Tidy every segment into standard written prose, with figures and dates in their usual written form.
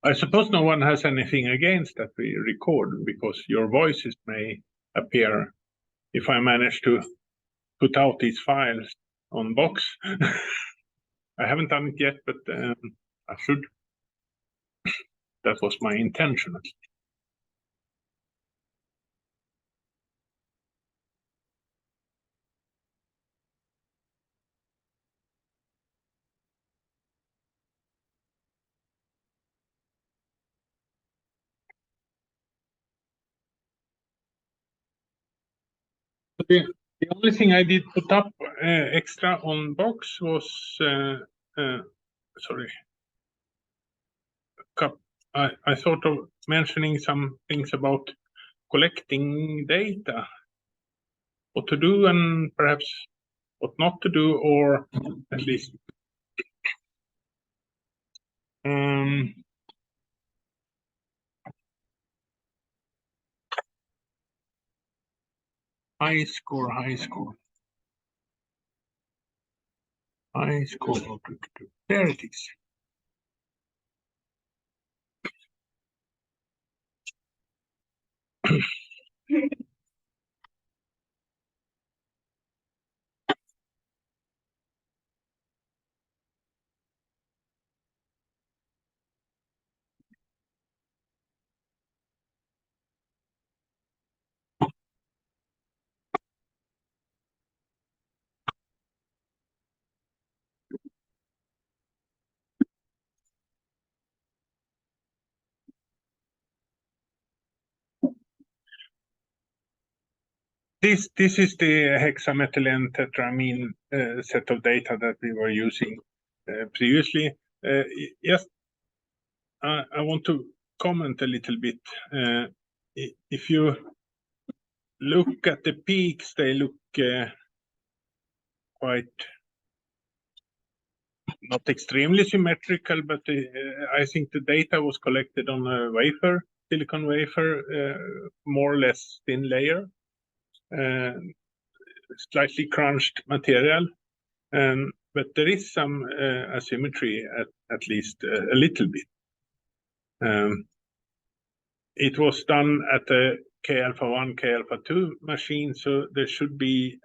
I suppose no one has anything against that we record, because your voices may appear if I manage to put out these files on Box. I haven't done it yet, but I should. That was my intention. The only thing I did put up extra on Box was sorry. I thought of mentioning some things about collecting data, what to do and perhaps what not to do, or at least high score. There it is. This is the hexamethylene tetramine set of data that we were using previously. Yes, I want to comment a little bit. If you look at the peaks, they look quite not extremely symmetrical, but I think the data was collected on a wafer, silicon wafer, more or less thin layer. Slightly crunched material, but there is some asymmetry at least a little bit. It was done at a K-alpha 1, K-alpha 2 machine, so there should be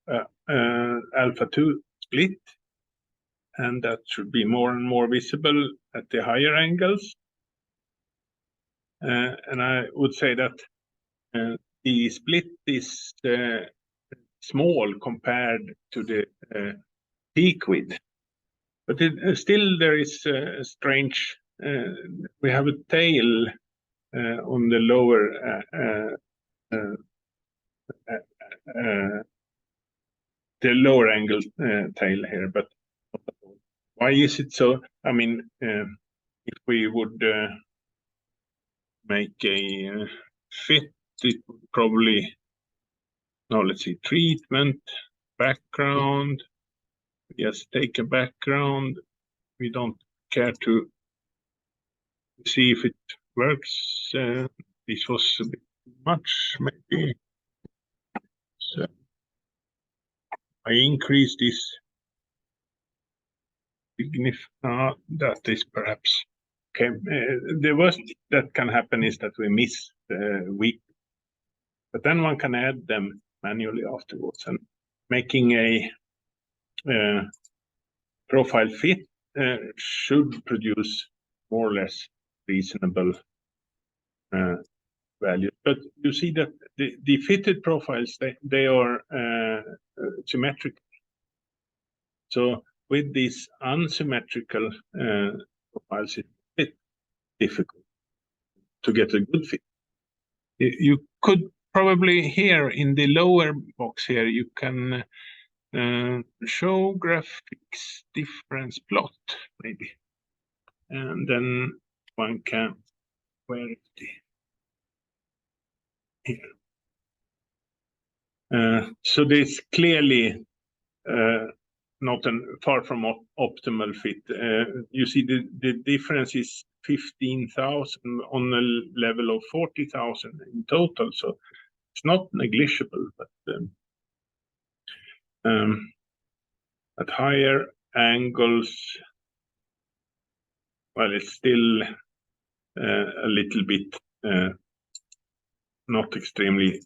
alpha 2 split, and that should be more and more visible at the higher angles. And I would say that the split is small compared to the peak width, but still there is a strange. We have a tail on the lower the lower angle tail here, but why is it so? I mean, if we would make a fit, it would probably. Now let's see, treatment, background. Yes, take a background. We don't care to see if it works. This was a bit much, maybe. So I increase this that is perhaps okay. The worst that can happen is that we miss the week, but then one can add them manually afterwards, and making a profile fit should produce more or less reasonable value. But you see that the fitted profiles, they are symmetrical. So with these unsymmetrical profiles, it's a bit difficult to get a good fit. You could probably here in the lower box here, you can show graphics difference plot maybe, and then one can where is the here. So this clearly not far from optimal fit. You see the difference is 15,000 on a level of 40,000 in total, so it's not negligible, but at higher angles, well, it's still a little bit not extremely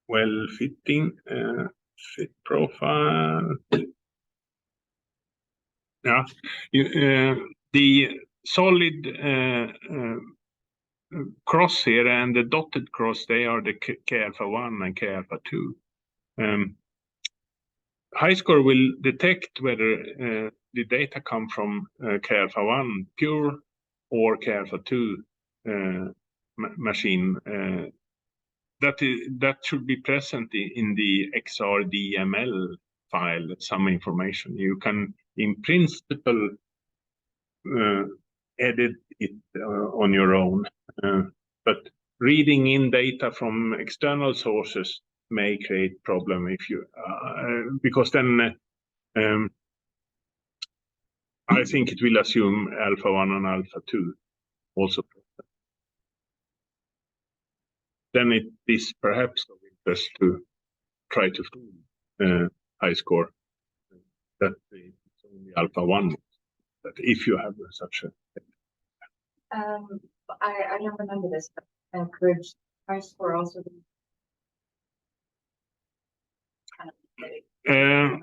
well fitting fit profile. Yeah, the solid cross here and the dotted cross, they are the K-alpha-1 and K-alpha-2. HiScore will detect whether the data come from K-alpha-1 pure or K-alpha-2 machine. That should be present in the XRDML file, some information. You can, in principle, edit it on your own. But reading in data from external sources may create problem if you because then I think it will assume alpha-1 and alpha-2 also. Then it is perhaps of interest to try to fool HiScore that it's only alpha-1, that if you have such a I don't remember this, but I encourage HiScore also to kind of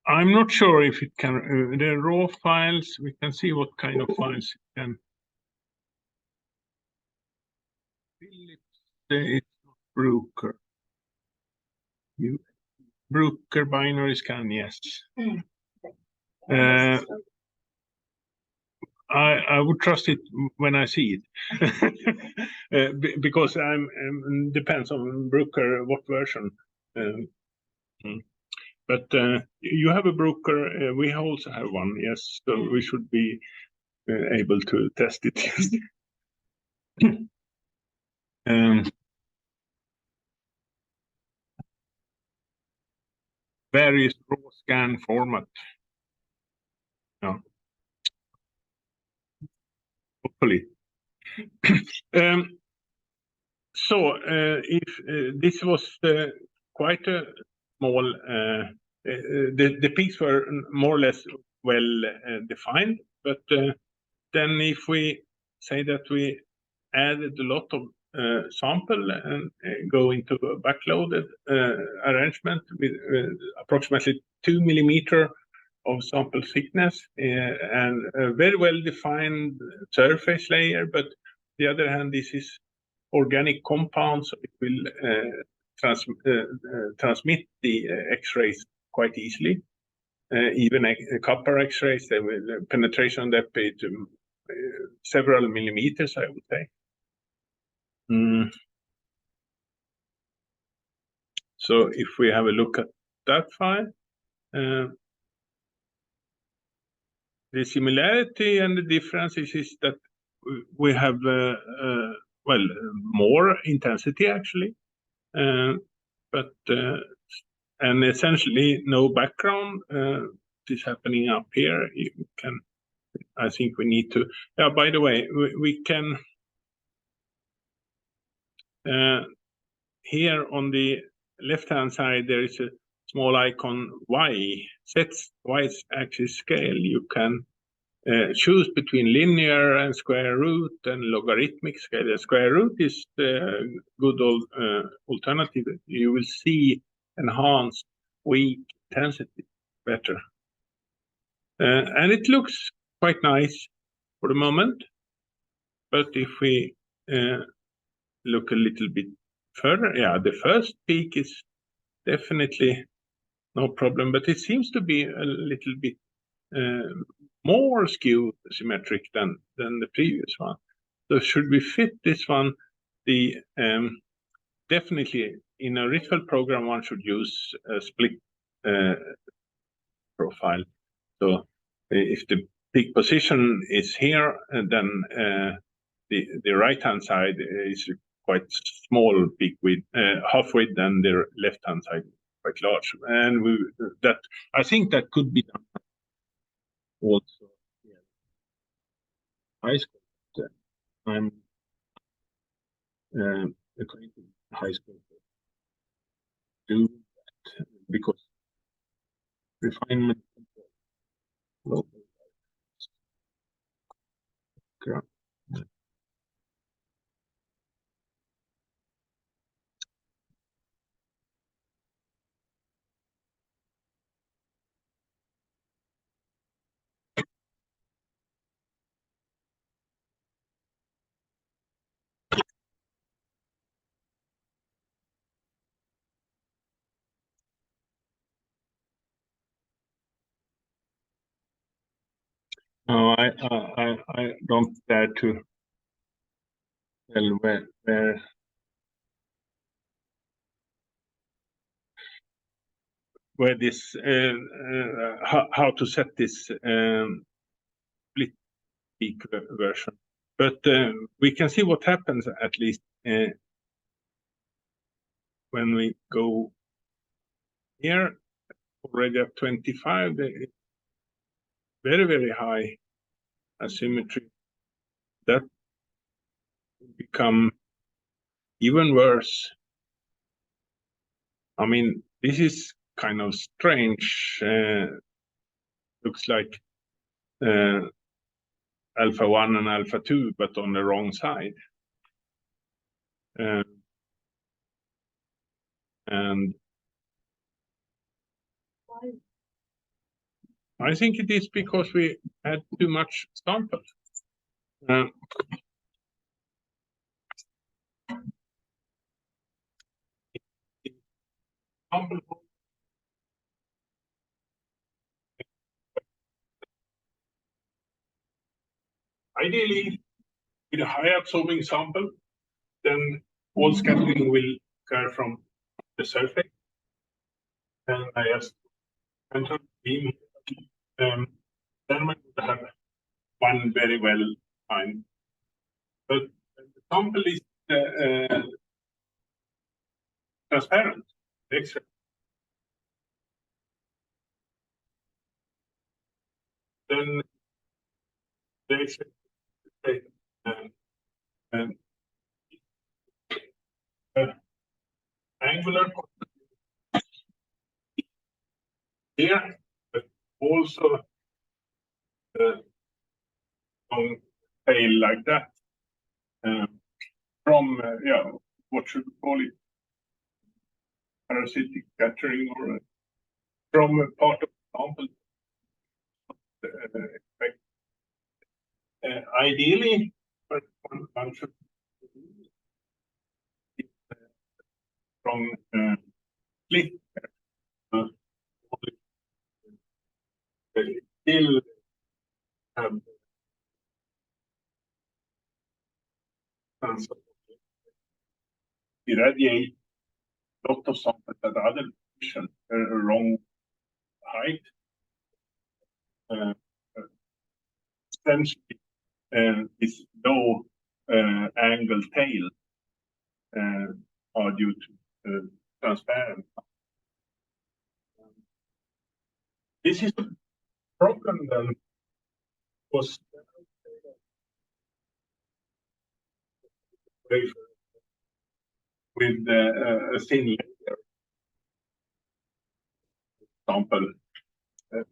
I'm not sure if it can, the raw files, we can see what kind of files it can. It's not Bruker. Bruker binary scan, yes. I would trust it when I see it, because depends on Bruker what version. But you have a Bruker, we also have one, yes. So we should be able to test it. Various raw scan format. Yeah. Hopefully. So if this was quite a small, the peaks were more or less well defined, but then if we say that we added a lot of sample and go into a backloaded arrangement with approximately 2 millimeter of sample thickness and a very well defined surface layer, but the other hand, this is organic compounds, so it will transmit the X-rays quite easily. Even copper X-rays, they will penetration depth to several millimeters, I would say. So if we have a look at that file, the similarity and the difference is that we have well, more intensity actually, but and essentially no background is happening up here. You can, I think we need to. Yeah. By the way, we can here on the left-hand side there is a small icon Y, sets Y-axis scale. You can choose between linear and square root and logarithmic scale. The square root is the good old alternative. You will see enhanced weak intensity better. And it looks quite nice for the moment. But if we look a little bit further, yeah, the first peak is definitely no problem, but it seems to be a little bit more skewed symmetric than the previous one. So should we fit this one, the definitely in a ritual program one should use a split profile. So if the peak position is here, then the right hand side is quite small peak width, half width, and the left hand side quite large, and that I think that could be done also. Yeah. HiScore. I'm acquainted with HiScore do that because refinement local. No, I don't dare to tell where this how to set this split peak version, but we can see what happens at least when we go here already at 25. Very high asymmetry that will become even worse. I mean, this is kind of strange. Looks like alpha 1 and alpha 2, but on the wrong side. And I think it is because we had too much sample. Ideally, with a high absorbing sample, then all scattering will occur from the surface. And I just enter beam. Then we would have one very well defined. But the sample is transparent. Then the angular here, but also on tail like that. From what should we call it? Parasitic scattering, or from a part of the sample. Ideally, one should from split still have irradiate a lot of samples at other position, wrong height. Essentially, this low angle tail are due to transparent. This is a problem then, was with a thin layer sample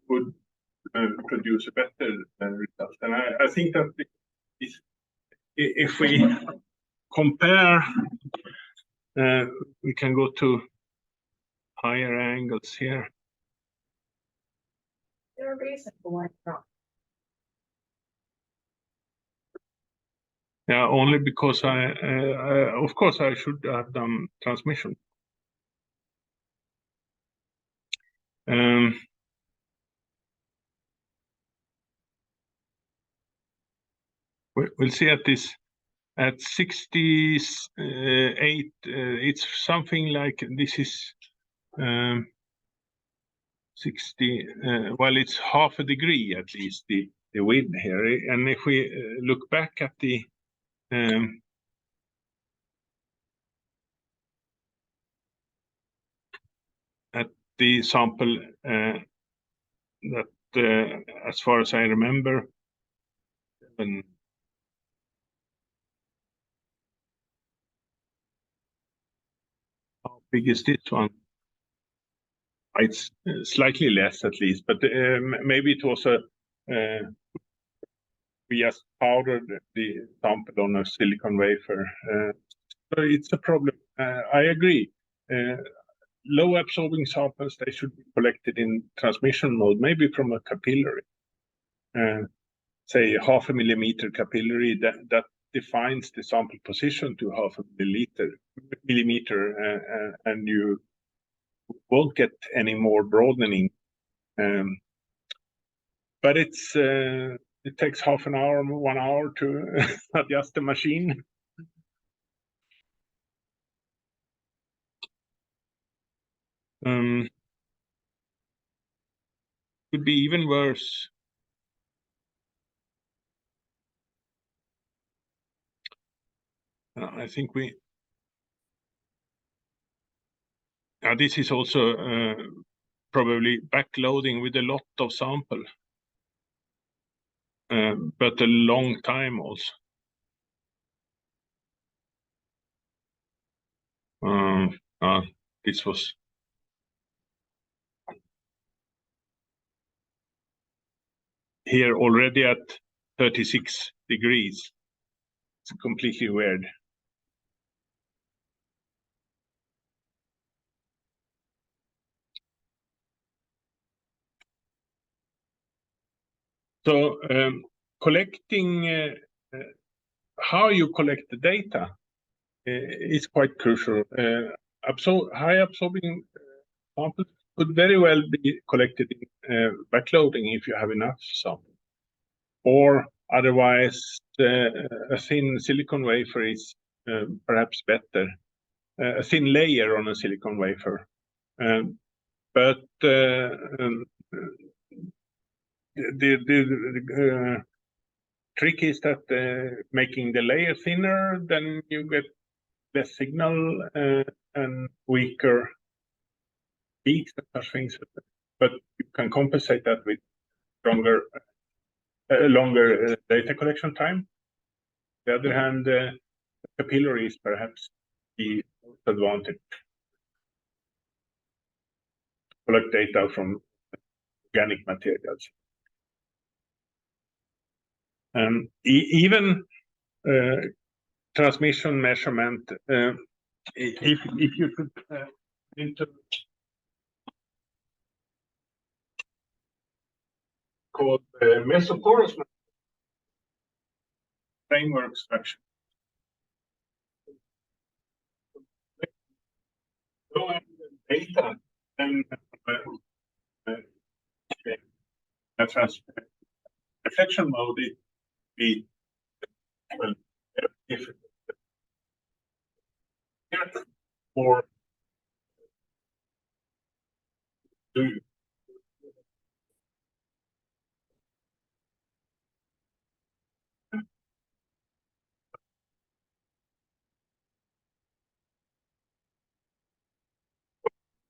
would produce a better result. And I think that if we compare, we can go to higher angles here. There a reason for why it's wrong? Yeah, only because of course, I should have done transmission. We'll see at this, at 68, it's something like this is 60, well, it's half a degree at least, the width here. And if we look back at the sample that, as far as I remember, how big is this one? It's slightly less, at least, but maybe it was we just powdered the sample on a silicon wafer. So it's a problem. I agree. Low absorbing samples, they should be collected in transmission mode, maybe from a capillary. Say 0.5 millimeter capillary, that defines the sample position to 0.5 millimeter, and you won't get any more broadening. But it's it takes half an hour, 1 hour to adjust the machine. Could be even worse. I think this is also probably backloading with a lot of sample, but a long time also. This was here already at 36 degrees. It's completely weird. So collecting, how you collect the data is quite crucial. High absorbing samples could very well be collected in backloading if you have enough samples. Or otherwise, a thin silicon wafer is perhaps better. A thin layer on a silicon wafer. But the trick is that making the layer thinner, then you get less signal and weaker peaks and such things. But you can compensate that with longer data collection time. On the other hand, capillary is perhaps the most advantage. Collect data from organic materials. Even transmission measurement, if you could into called mesoporous framework structure. Low data, then reflection mode it be well, difficult. Or do you?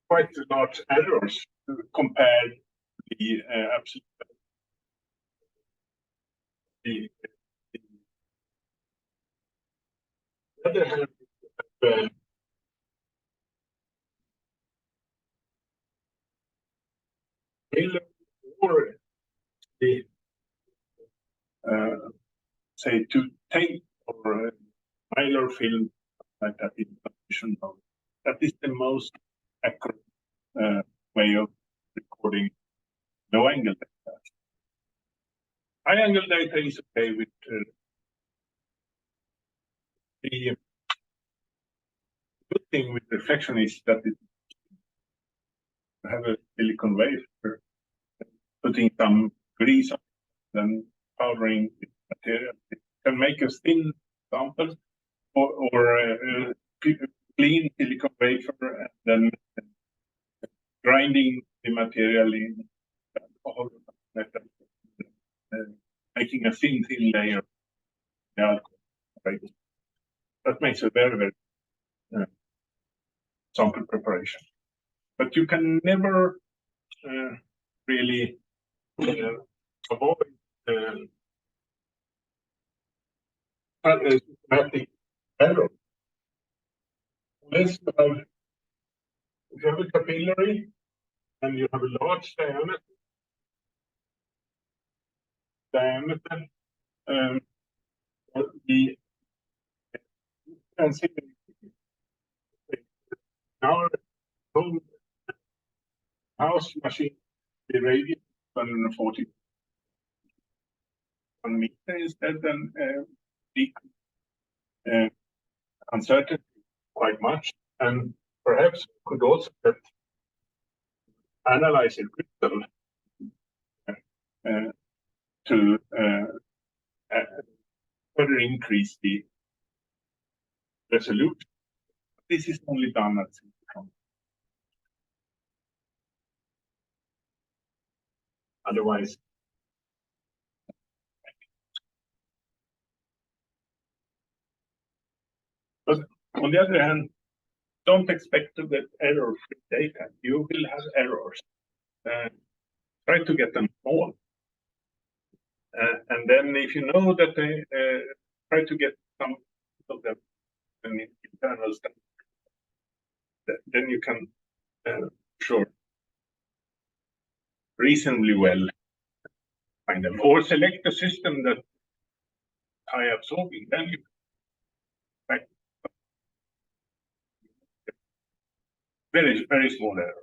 Quite large errors compared to the absolute. The other hand, or the say to tape or mylar film like that in transmission mode. That is the most accurate way of recording low angle data. High angle data is okay with the good thing with reflection is that it have a silicon wafer, putting some grease on it, then powdering the material. It can make a thin sample or clean silicon wafer and then grinding the material in alcohol, making a thin layer. That makes a very, very sample preparation. But you can never really avoid systematic error. Unless if you have a capillary and you have a large diameter, the our whole house machine, the radius 141 meter instead, then the uncertainty quite much, and perhaps could also analyze a crystal to further increase the resolution. This is only done at synchrotron. Otherwise, but on the other hand, don't expect to get error-free data. You will have errors. Try to get them small. And then if you know that they try to get some of them in internal stuff, then you can sure reasonably well find them. Or select a system that high absorbing, then you right. Very, very small error.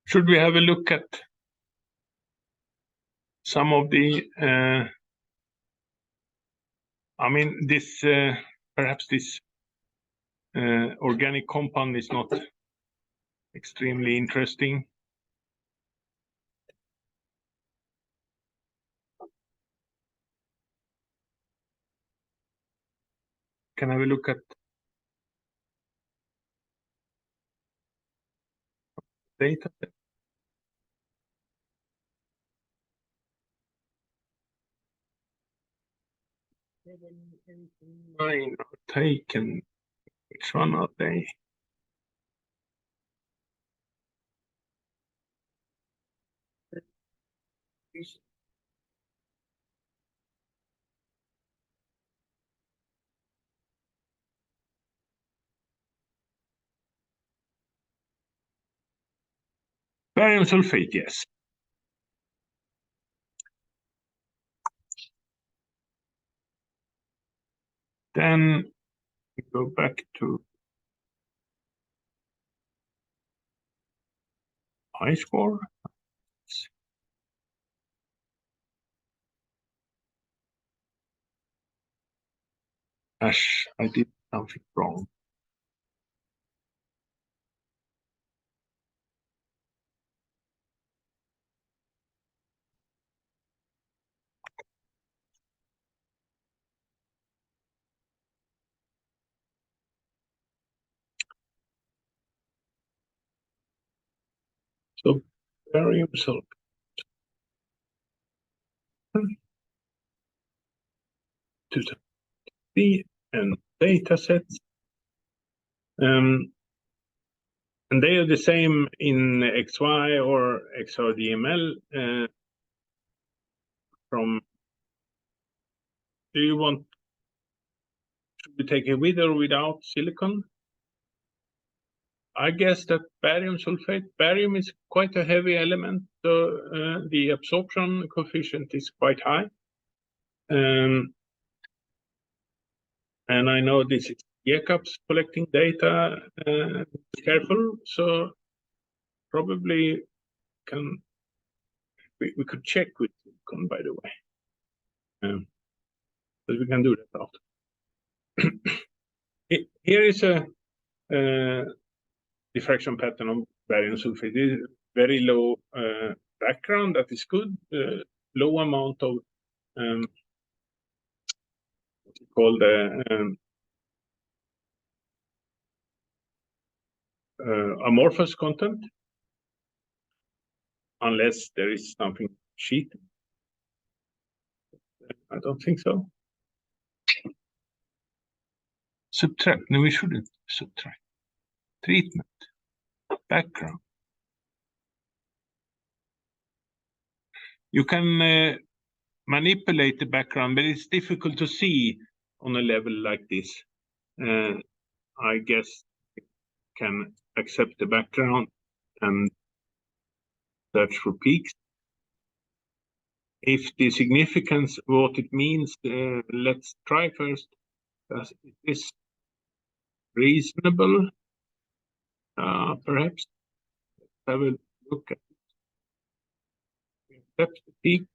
Should we have a look at some of the, I mean, this, perhaps this organic compound is not extremely interesting. Can I have a look at data? Mine are taken. Which one are they? Barium sulfate, yes. Then we go back to I-score. Ash, I did something wrong. So barium sulfate. To the and data sets. And they are the same in XY or XRDML. From, do you want to take it with or without silicon? I guess that barium sulfate, barium is quite a heavy element, so the absorption coefficient is quite high. And I know this is Jacobs collecting data, careful, so probably we could check with silicon, by the way. But we can do that after. Here is a diffraction pattern of barium sulfate. It is very low background, that is good. Low amount of what you call the amorphous content, unless there is something cheating. I don't think so. Subtract. No, we shouldn't subtract. Treatment. Background. You can manipulate the background, but it's difficult to see on a level like this. I guess you can accept the background and search for peaks. If the significance, what it means, let's try first. Is this reasonable? Perhaps. Let's have a look at it. Accept the peak.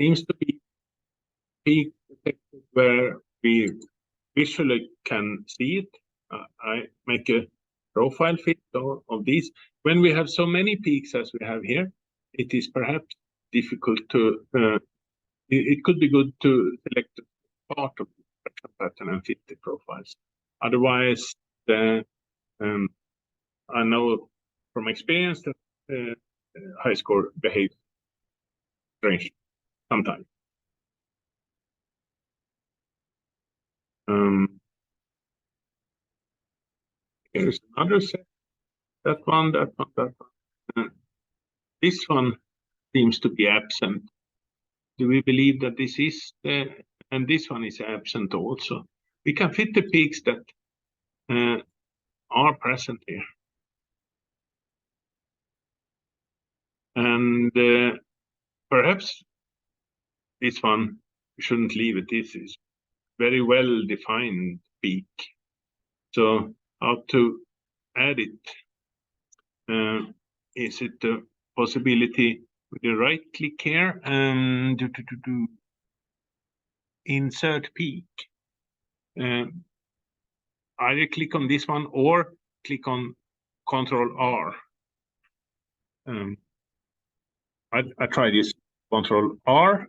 seems to be peak detected where we visually can see it. I make a profile fit of these. When we have so many peaks as we have here, it is perhaps difficult to, it could be good to select part of the spectrum pattern and fit the profiles. Otherwise, I know from experience that HiScore behaves strange sometimes. Here's another set. That one. This one seems to be absent. Do we believe that this is, and this one is absent also? We can fit the peaks that are present here. And perhaps this one, we shouldn't leave it. This is very well defined peak. So how to add it? Is it a possibility with the right click here and insert peak? Either click on this one or click on Control R. I try this Control R,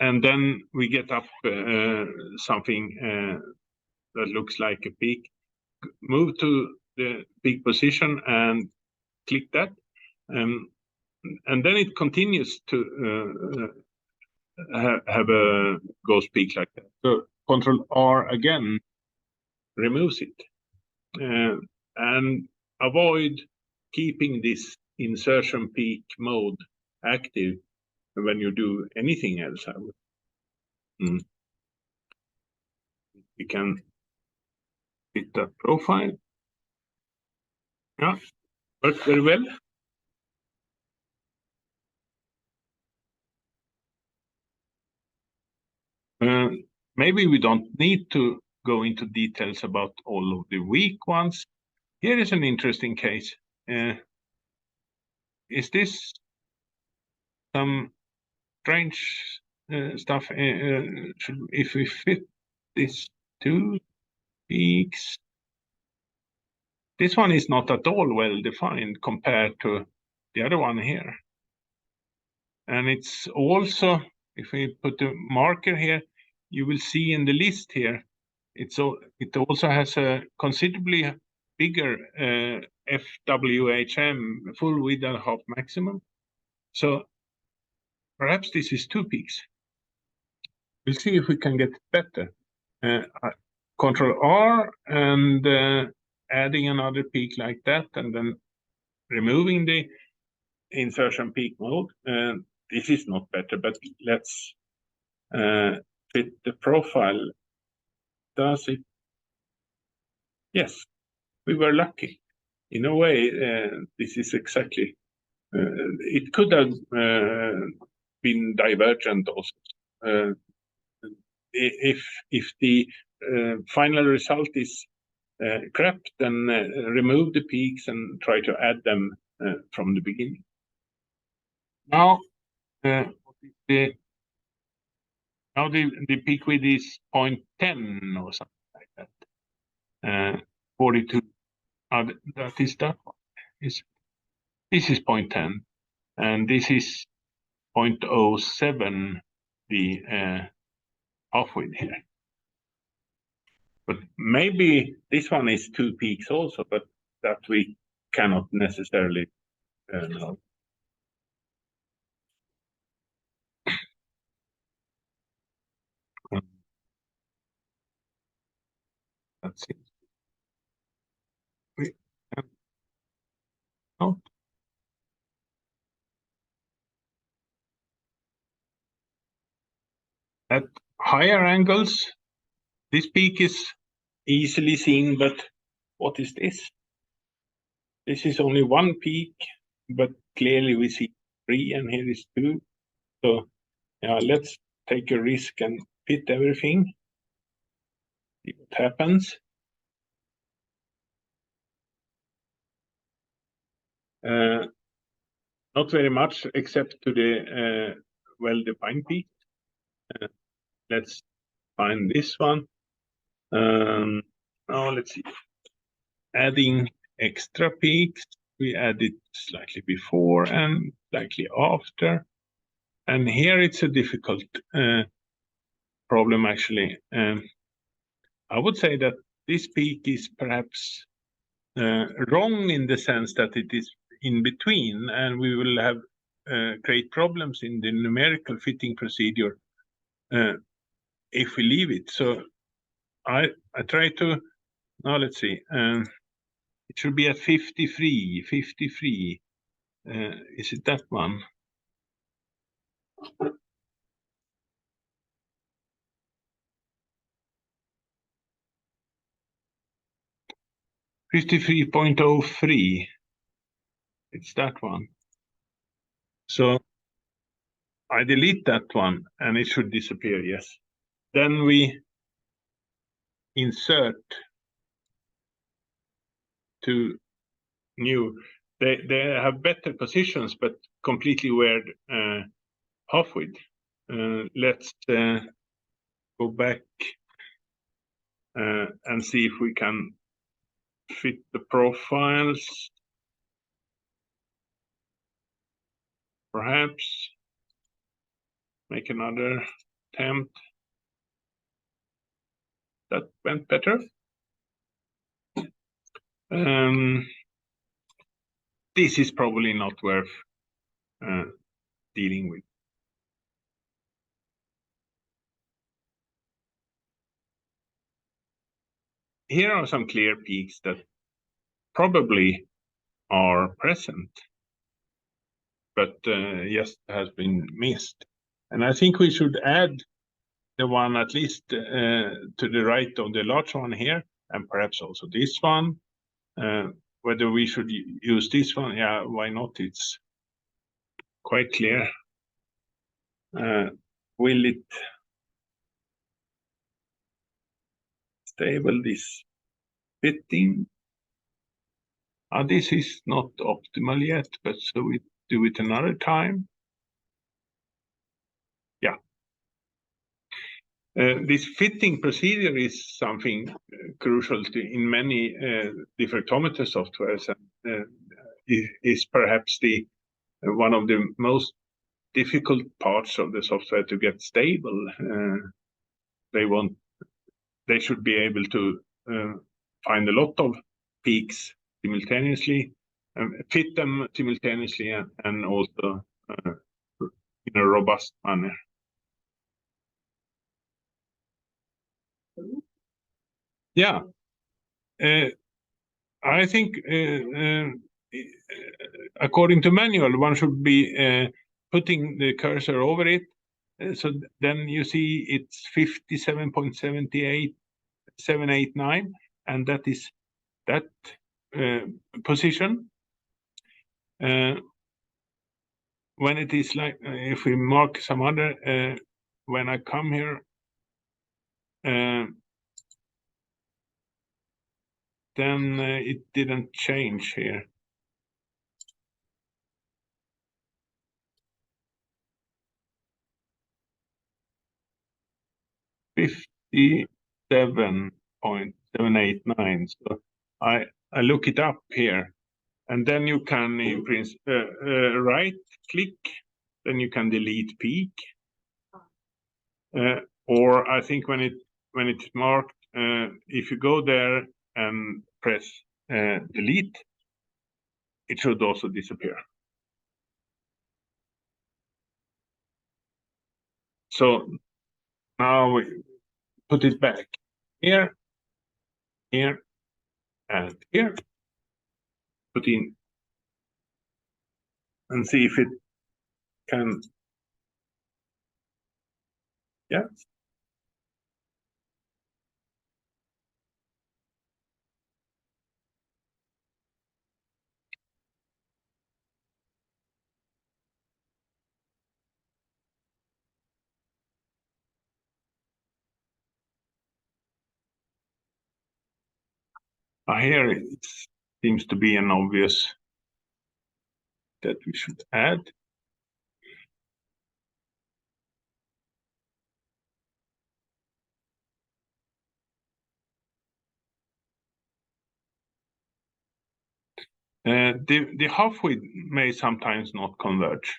and then we get up something that looks like a peak. Move to the peak position and click that, and then it continues to have a ghost peak like that. So Control R again removes it, and avoid keeping this insertion peak mode active when you do anything else. I would. We can fit that profile. Yeah, works very well. Maybe we don't need to go into details about all of the weak ones. Here is an interesting case. Is this some strange stuff? If we fit these two peaks, this one is not at all well defined compared to the other one here. And it's also, if we put a marker here, you will see in the list here, it also has a considerably bigger FWHM, full width and half maximum. So perhaps this is two peaks. We'll see if we can get better. Control R and adding another peak like that, and then removing the insertion peak mode. This is not better, but let's fit the profile. Does it? Yes, we were lucky. In a way, this is exactly. It could have been divergent also. If the final result is crap, then remove the peaks and try to add them from the beginning. Now, the peak width is 0.10 or something like that. 42. That is that one. This is 0.10, and this is 0.07. The half width here. But maybe this one is two peaks also, but that we cannot necessarily know. Let's see. We can out. At higher angles, this peak is easily seen, but what is this? This is only one peak, but clearly we see three, and here is two. So yeah, let's take a risk and fit everything. See what happens. Not very much, except to the well-defined peak. Let's find this one. Now let's see. Adding extra peaks. We added slightly before and slightly after. And here it's a difficult problem actually. I would say that this peak is perhaps wrong in the sense that it is in between, and we will have great problems in the numerical fitting procedure if we leave it. So I try to, now let's see, it should be at 53, 53. Is it that one? (53.03). It's that one. So I delete that one and it should disappear, yes. Then we insert to new. They have better positions, but completely weird half width. Let's go back and see if we can fit the profiles. Perhaps make another attempt. That went better. This is probably not worth dealing with. Here are some clear peaks that probably are present, but just has been missed. And I think we should add the one at least to the right of the large one here, and perhaps also this one. Whether we should use this one, yeah, why not? It's quite clear. Will it stable this fitting? This is not optimal yet, but so we do it another time. Yeah. This fitting procedure is something crucial in many diffractometer softwares, and is perhaps the one of the most difficult parts of the software to get stable. They should be able to find a lot of peaks simultaneously, fit them simultaneously, and also in a robust manner. Yeah, I think according to manual, one should be putting the cursor over it. So then you see it's 57.78789, and that is that position. When it is like, if we mark some other, when I come here, then it didn't change here. (57.789). So I look it up here, and then you can right click, then you can delete peak, or I think when it's marked, if you go there and press delete, it should also disappear. So now we put it back here, here, and here. Put in and see if it can. Yeah. Here it seems to be an obvious that we should add. The half width may sometimes not converge.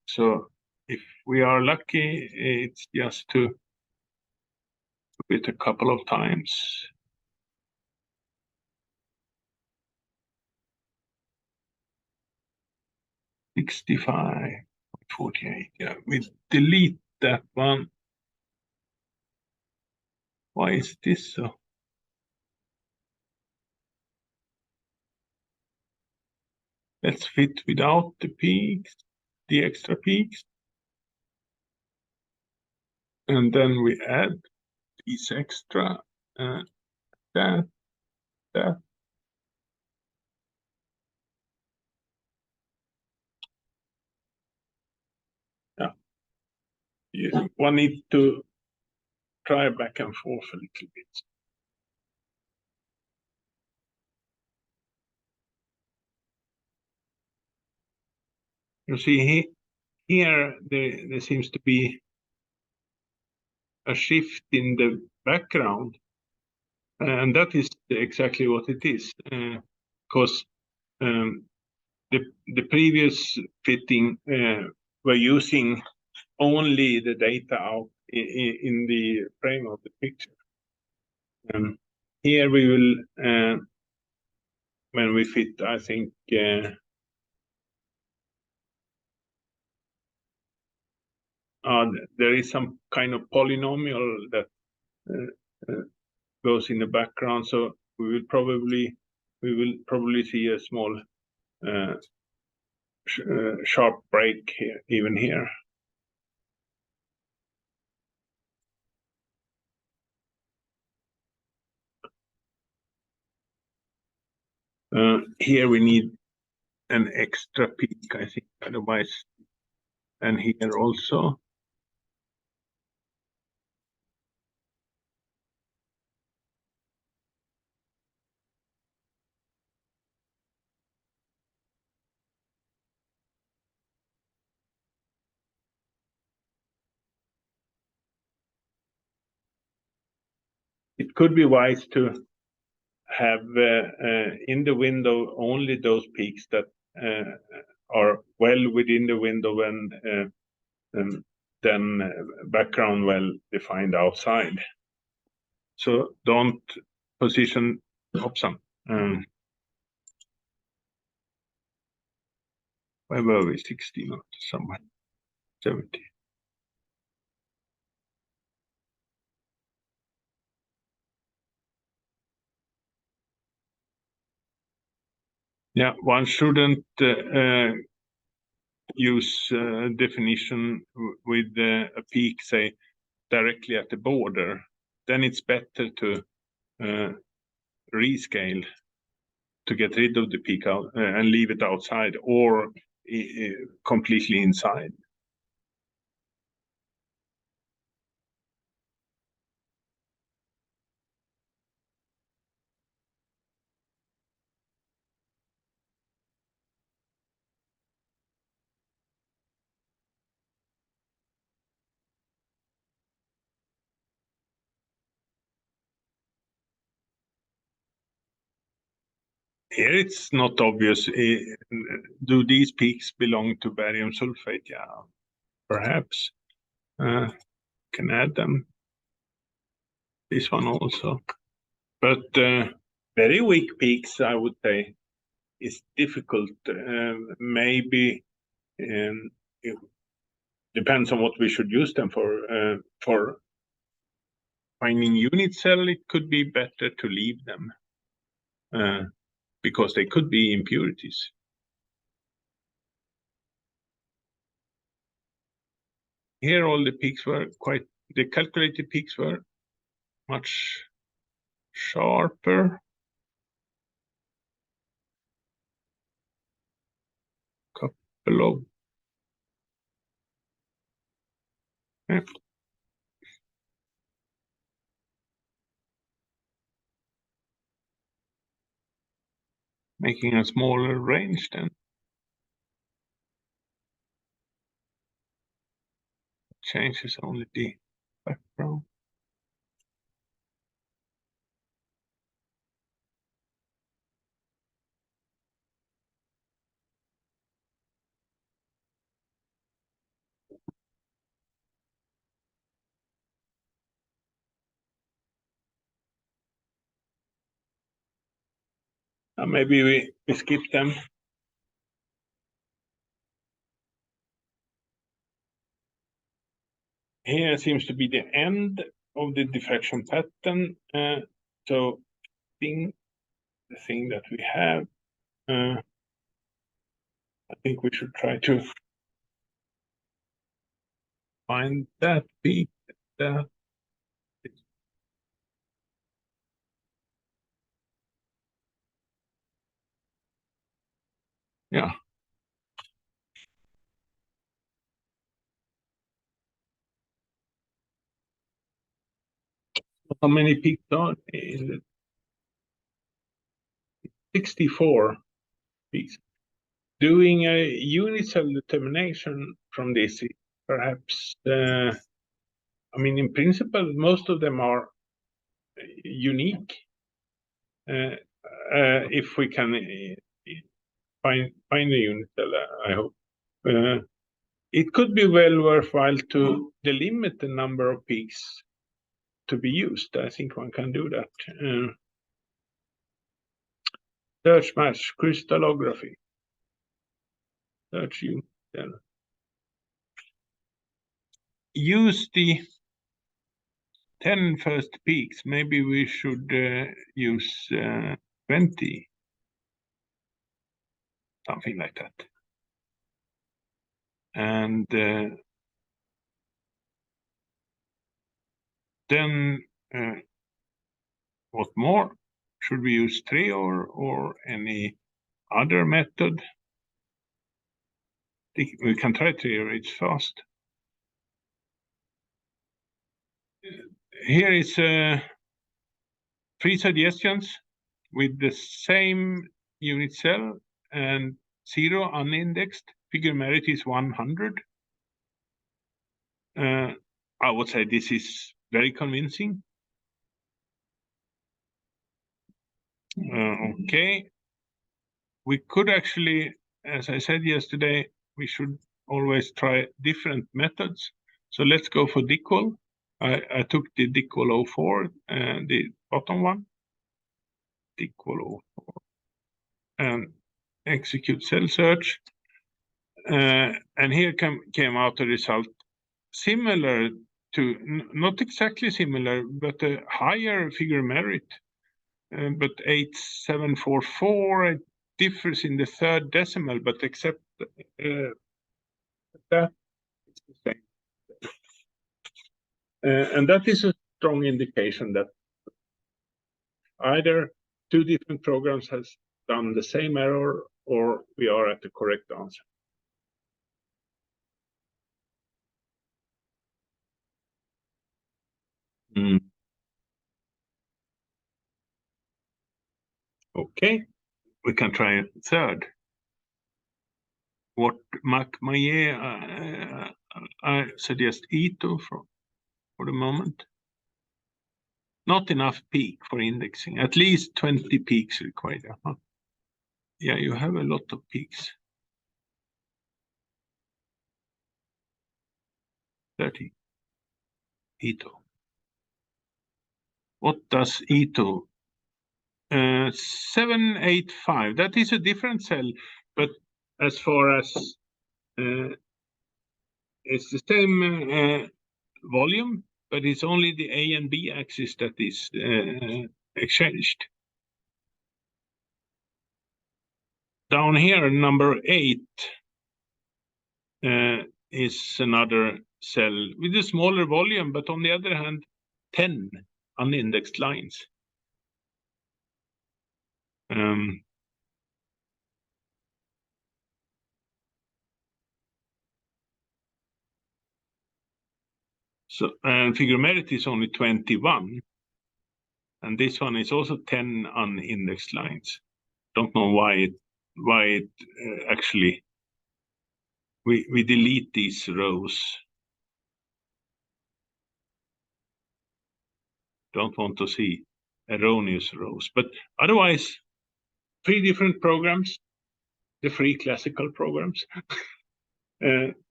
So if we are lucky, it's just to do it a couple of times. $65.48. Yeah, we delete that one. Why is this so? Let's fit without the peaks, the extra peaks. And then we add these extra, that. Yeah. One needs to try back and forth a little bit. You see here there seems to be a shift in the background, and that is exactly what it is, because the previous fitting were using only the data out in the frame of the picture. Here we will, when we fit, I think, there is some kind of polynomial that goes in the background, so we will probably see a small sharp break here, even here. Here we need an extra peak, I think, otherwise, and here also. It could be wise to have in the window only those peaks that are well within the window and then background well defined outside. So don't position option. Where were we? 16 or somewhere? 70. Yeah, one shouldn't use definition with a peak, say, directly at the border. Then it's better to rescale to get rid of the peak out and leave it outside or completely inside. Here it's not obvious. Do these peaks belong to barium sulfate? Yeah, perhaps. Can add them. This one also. But very weak peaks, I would say, is difficult. Maybe it depends on what we should use them for. For finding unit cell, it could be better to leave them. Because they could be impurities. Here all the peaks were the calculated peaks were much sharper. Couple of making a smaller range then. Changes only the background. Maybe we skip them. Here seems to be the end of the diffraction pattern. So the thing that we have, I think we should try to find that peak. Yeah. How many peaks are in it? 64 peaks. Doing a unit cell determination from this, perhaps, I mean, in principle, most of them are unique. If we can find a unit cell, I hope. It could be well worthwhile to delimit the number of peaks to be used. I think one can do that. Search match crystallography. Search unit cell. Use the 10 first peaks. Maybe we should use 20. Something like that. And then what more? Should we use 3 or any other method? We can try 3, it's fast. Here is 3 suggestions with the same unit cell and 0 unindexed. Figure merit is 100. I would say this is very convincing. Okay. We could actually, as I said yesterday, we should always try different methods. So let's go for DeQual. I took the DeQual 04, the bottom one. DeQual 04. And execute cell search. And here came out a result similar to, not exactly similar, but a higher figure merit. But 8744, it differs in the third decimal, but except that it's the same. And that is a strong indication that either 2 different programs has done the same error or we are at the correct answer. Okay, we can try a third. What McMayer, I suggest Ito for the moment. Not enough peak for indexing, at least 20 peaks required. Yeah, you have a lot of peaks. 30. Ito. What does Ito? 785. That is a different cell, but as far as it's the same volume, but it's only the A and B axis that is exchanged. Down here, number 8 is another cell with a smaller volume, but on the other hand, 10 unindexed lines. So, and figure merit is only 21. And this one is also 10 unindexed lines. Don't know why it actually, we delete these rows. Don't want to see erroneous rows, but otherwise 3 different programs, the 3 classical programs,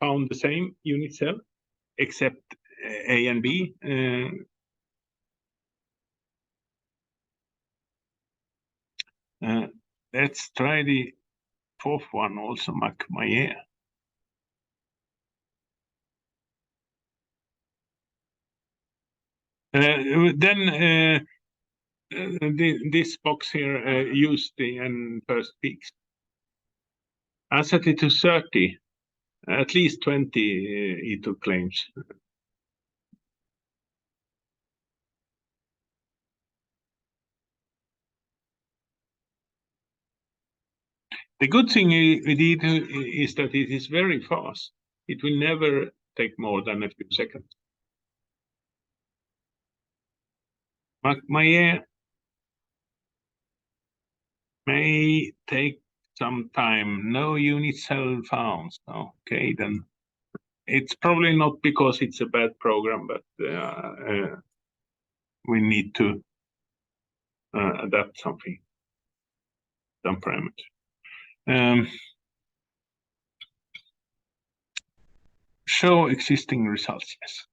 found the same unit cell, except A and B. let's try the fourth one also, McMayer. Then this box here used the first peaks. I set it to 30, at least 20 E2 claims. The good thing with E2 is that it is very fast. It will never take more than a few seconds. McMayer may take some time. No unit cell found. Okay, then it's probably not because it's a bad program, but we need to adapt something, some parameter. Show existing results. Yes.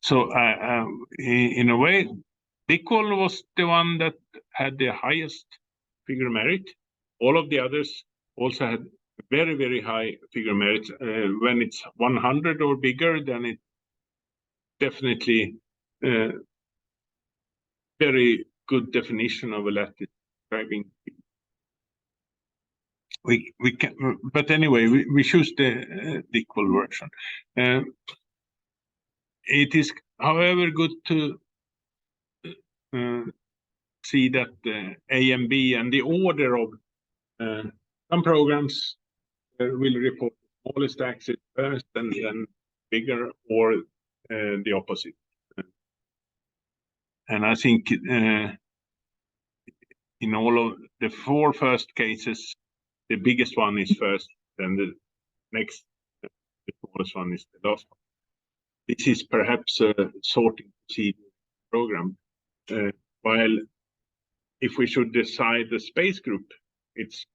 So in a way, DeQual was the one that had the highest figure merit. All of the others also had very, very high figure merit. When it's 100 or bigger, then it definitely very good definition of a lattice driving. We can, but anyway, we choose the DeQual version. It is, however, good to see that A and B and the order of some programs will report the smallest axis first and then bigger, or the opposite. And I think in all of the 4 first cases, the biggest one is first, then the next, the smallest one is the last one. This is perhaps a sorting procedure program, while if we should decide the space group, it's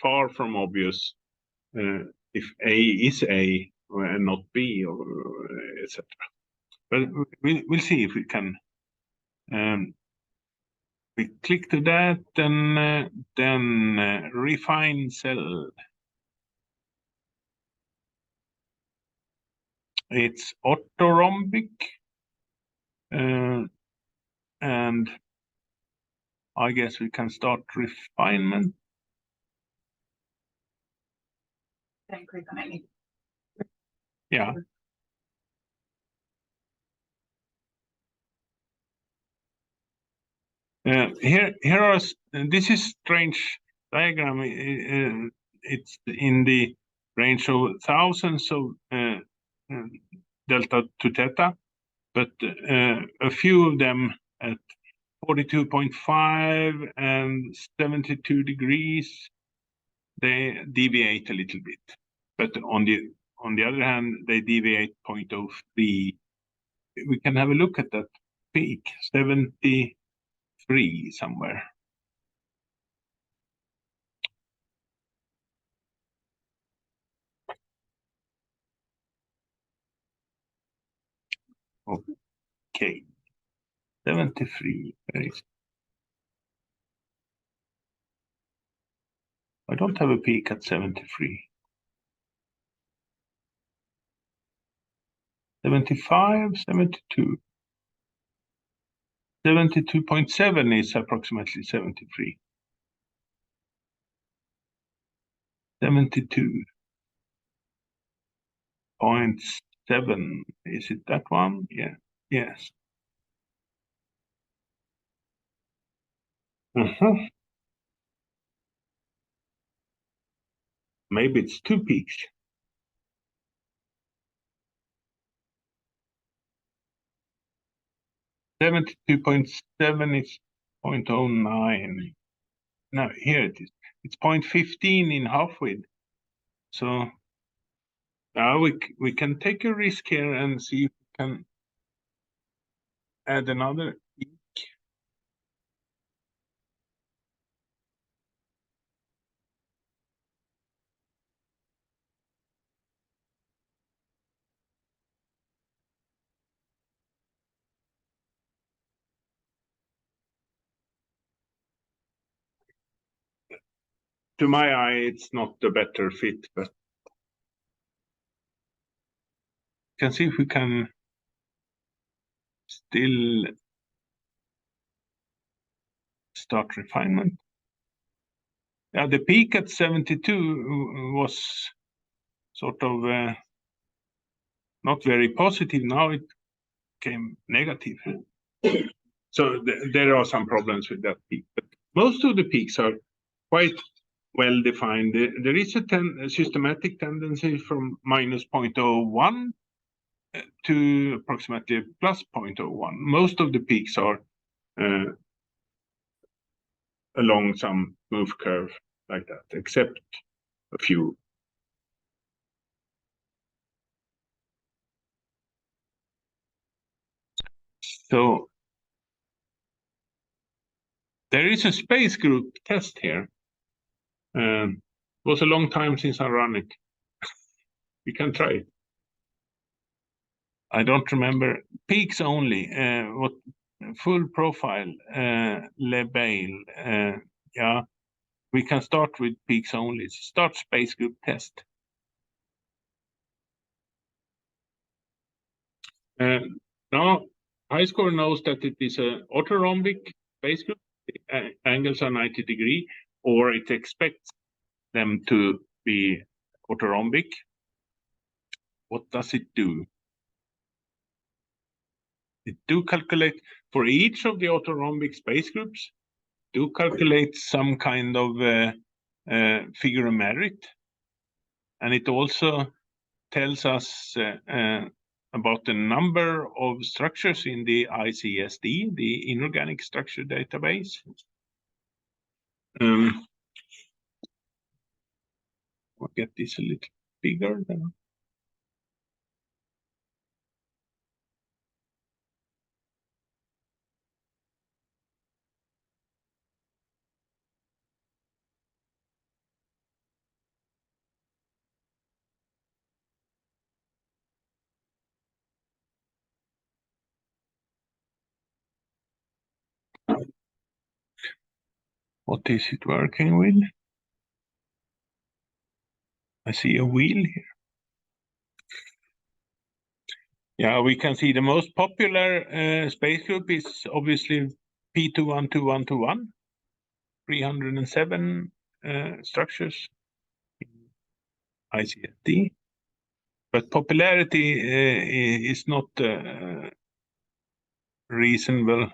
far from obvious if A is A and not B, or etc. But we'll see if we can. We click to that, and then refine cell. It's orthorhombic, and I guess we can start refinement. Then click on any. Yeah. Here are, this is strange diagram. It's in the range of thousands of delta to theta, but a few of them at 42.5 and 72 degrees, they deviate a little bit. But on the other hand, they deviate 0.03. We can have a look at that peak, 73 somewhere. Okay, 73. I don't have a peak at 73. 75, 72. 72.7 is approximately 73. 72.7, is it that one? Yeah, yes. Maybe it's 2 peaks. 72.7 is 0.09. No, here it is. It's 0.15 in half width. So now we can take a risk here and see if we can add another peak. to my eye, it's not a better fit, but can see if we can still start refinement. Yeah, the peak at 72 was sort of not very positive. Now it came negative. So there are some problems with that peak, but most of the peaks are quite well defined. There is a systematic tendency from minus 0.01 to approximately plus 0.01. Most of the peaks are along some move curve like that, except a few. So there is a space group test here. It was a long time since I ran it. We can try it. I don't remember. Peaks only. What full profile? Lebel. Yeah, we can start with peaks only. Start space group test. Now, HiScore knows that it is an orthorhombic space group. The angles are 90 degrees, or it expects them to be orthorhombic. What does it do? It do calculate for each of the orthorhombic space groups, do calculate some kind of figure of merit. And it also tells us about the number of structures in the ICSD, the Inorganic Structure Database. I'll get this a little bigger then. What is it working with? I see a wheel here. Yeah, we can see the most popular space group is obviously P212121, 307 structures in ICSD. But popularity is not reasonable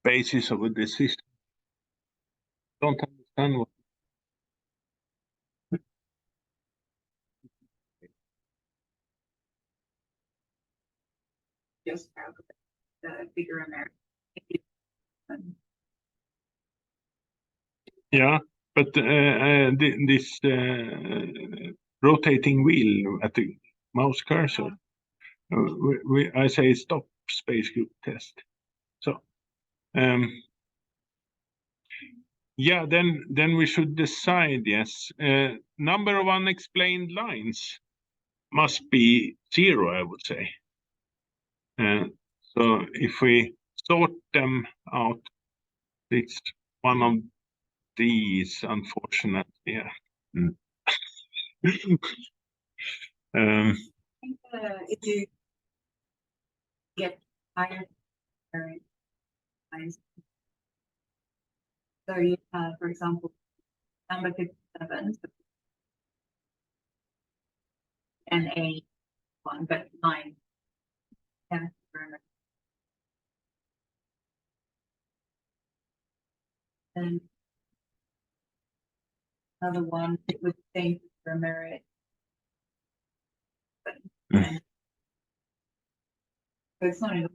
basis of the system. Don't understand what. Just have the figure in there. Yeah, but this rotating wheel at the mouse cursor, I say stop space group test. So, yeah, then we should decide, yes. Number of unexplained lines must be 0, I would say. So if we sort them out, it's one of these, unfortunately. Yeah. If you get higher lines, so you have, for example, number 57 and A1, but 9. Yeah. And another one, it would think for merit. But so it's not enough.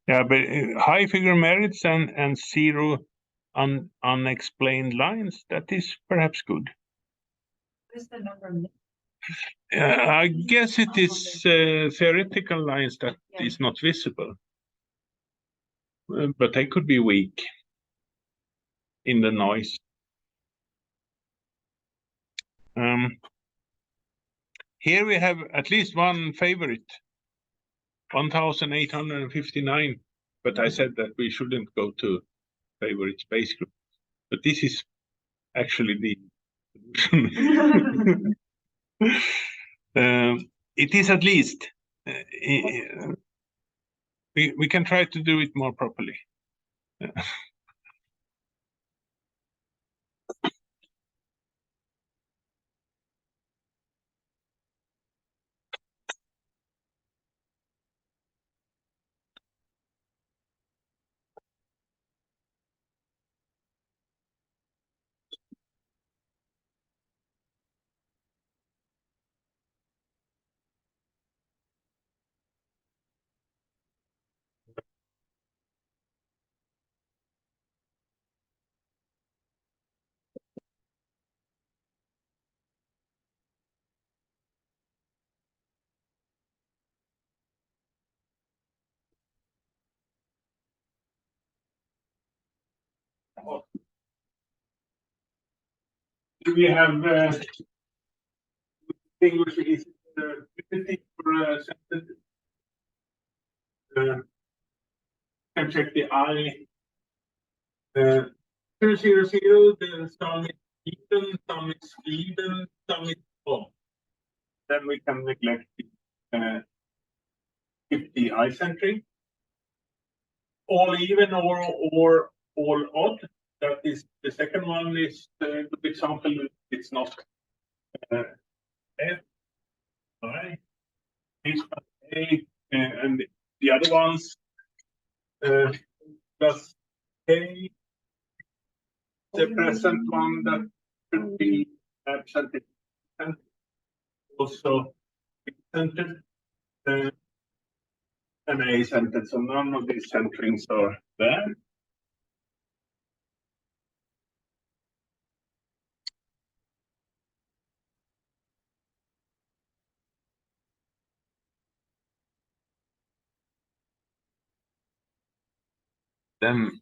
Yeah, but high figure merits and 0 unexplained lines, that is perhaps good. What is the number of? I guess it is theoretical lines that is not visible. But they could be weak in the noise. Here we have at least one favorite, 1859. But I said that we shouldn't go to favorite space group. But this is actually the solution. It is at least. We can try to do it more properly. Do we have thing which is for sentence? Can check the I. 200, the sum is even, sum is even, sum is odd. Then we can neglect if the icentric. All even or all odd. That is the second one is the example. It's not F, I, H, A, and the other ones plus K. The present one that should be absent, also centered, an A centered. So none of these centerings are there. Then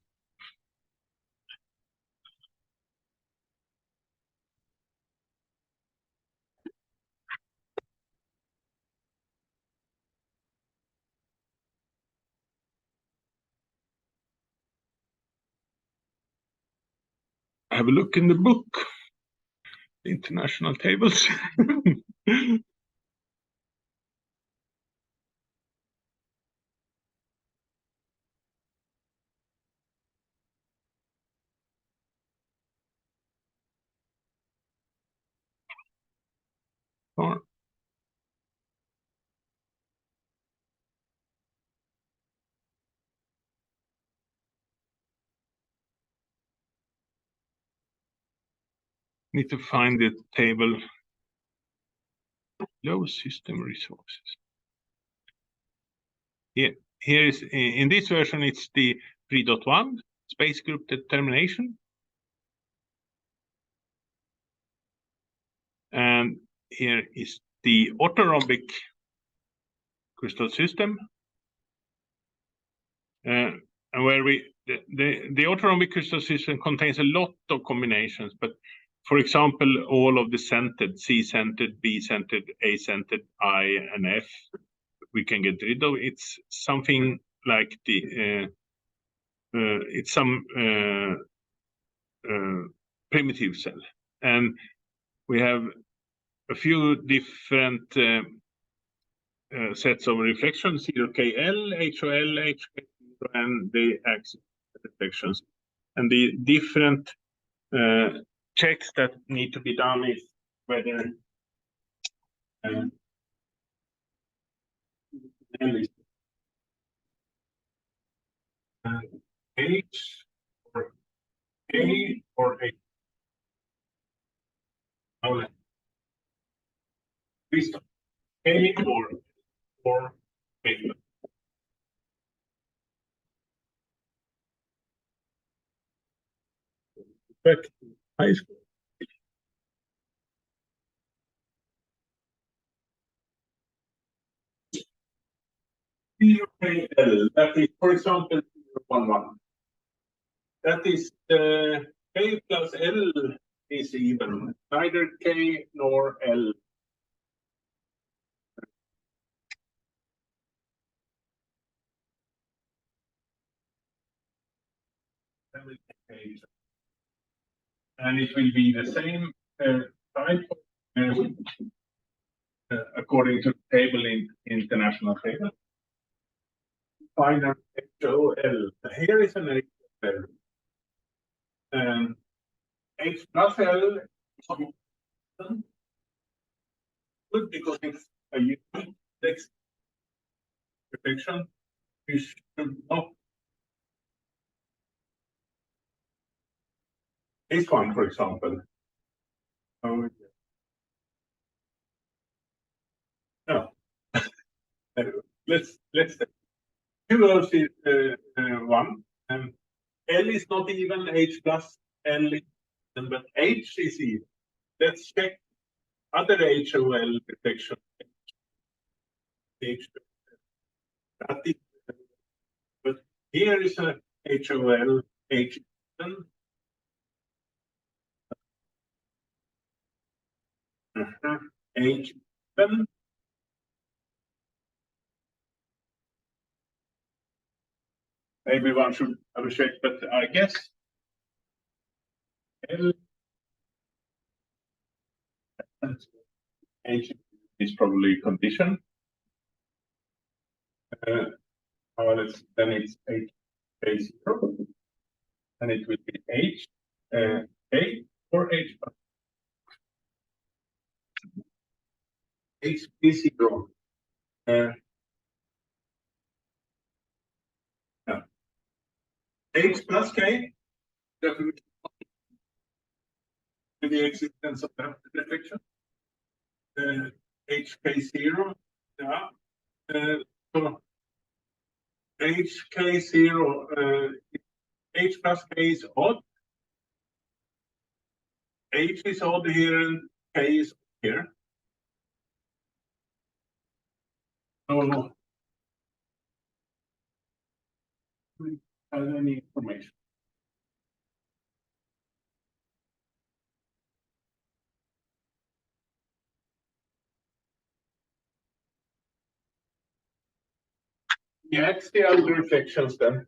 have a look in the book, the international tables. Or need to find the table. Low system resources. Here is in this version, it's the 3.1 space group determination. And here is the orthorhombic crystal system. And where the orthorhombic crystal system contains a lot of combinations, but for example, all of the centered, C-centered, B-centered, A-centered, I, and F, we can get rid of. It's something like the, it's some primitive cell. And we have a few different sets of reflections, 0KL, HOL, HK, and the axis reflections. And the different checks that need to be done is whether H or A or A. Okay. Please stop. A or A. back to high school. PUKL, that is, for example, 1, that is K plus L is even, neither K nor L. And it will be the same type according to the table in international table. Find an HOL. Here is an HOL. H plus L good because it's a unique text protection. We should not. This one, for example. Oh, no. let's 2 O's is 1, and L is not even H plus L, but H is even. Let's check other HOL protection. H, that is, but here is a HOL H. H. Maybe one should have a check, but I guess L H is probably condition. Then it's H K0, and it will be H K or H K0. H plus K, definitely with the existence of that deflection. HK0, yeah. So HK0, H plus K is odd. H is odd here and K is here. No. We have any information. The axial reflections then.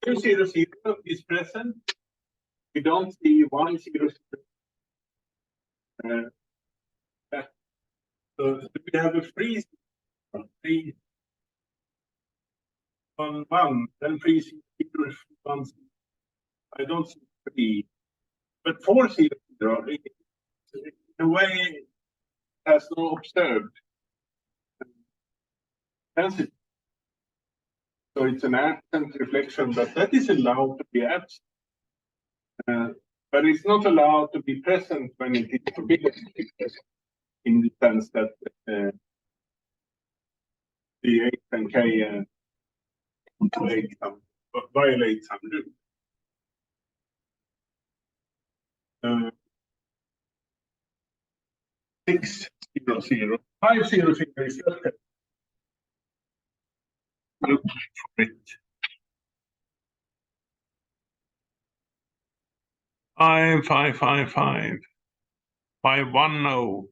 2, 0, 0 is present. We don't see 1, 0, 0. So we have a free 1, 1, then 3, 0, 1. I don't see 3, but 4, 0, 0 in a way has no observed density. So it's an absent reflection, but that is allowed to be absent. But it's not allowed to be present when it is forbidden to be present, in the sense that the H and K violate some rule. 6, 0, 0. 5, 0, 0 is okay. Look for it. 5, 5, 5, 5. 5, 1, no.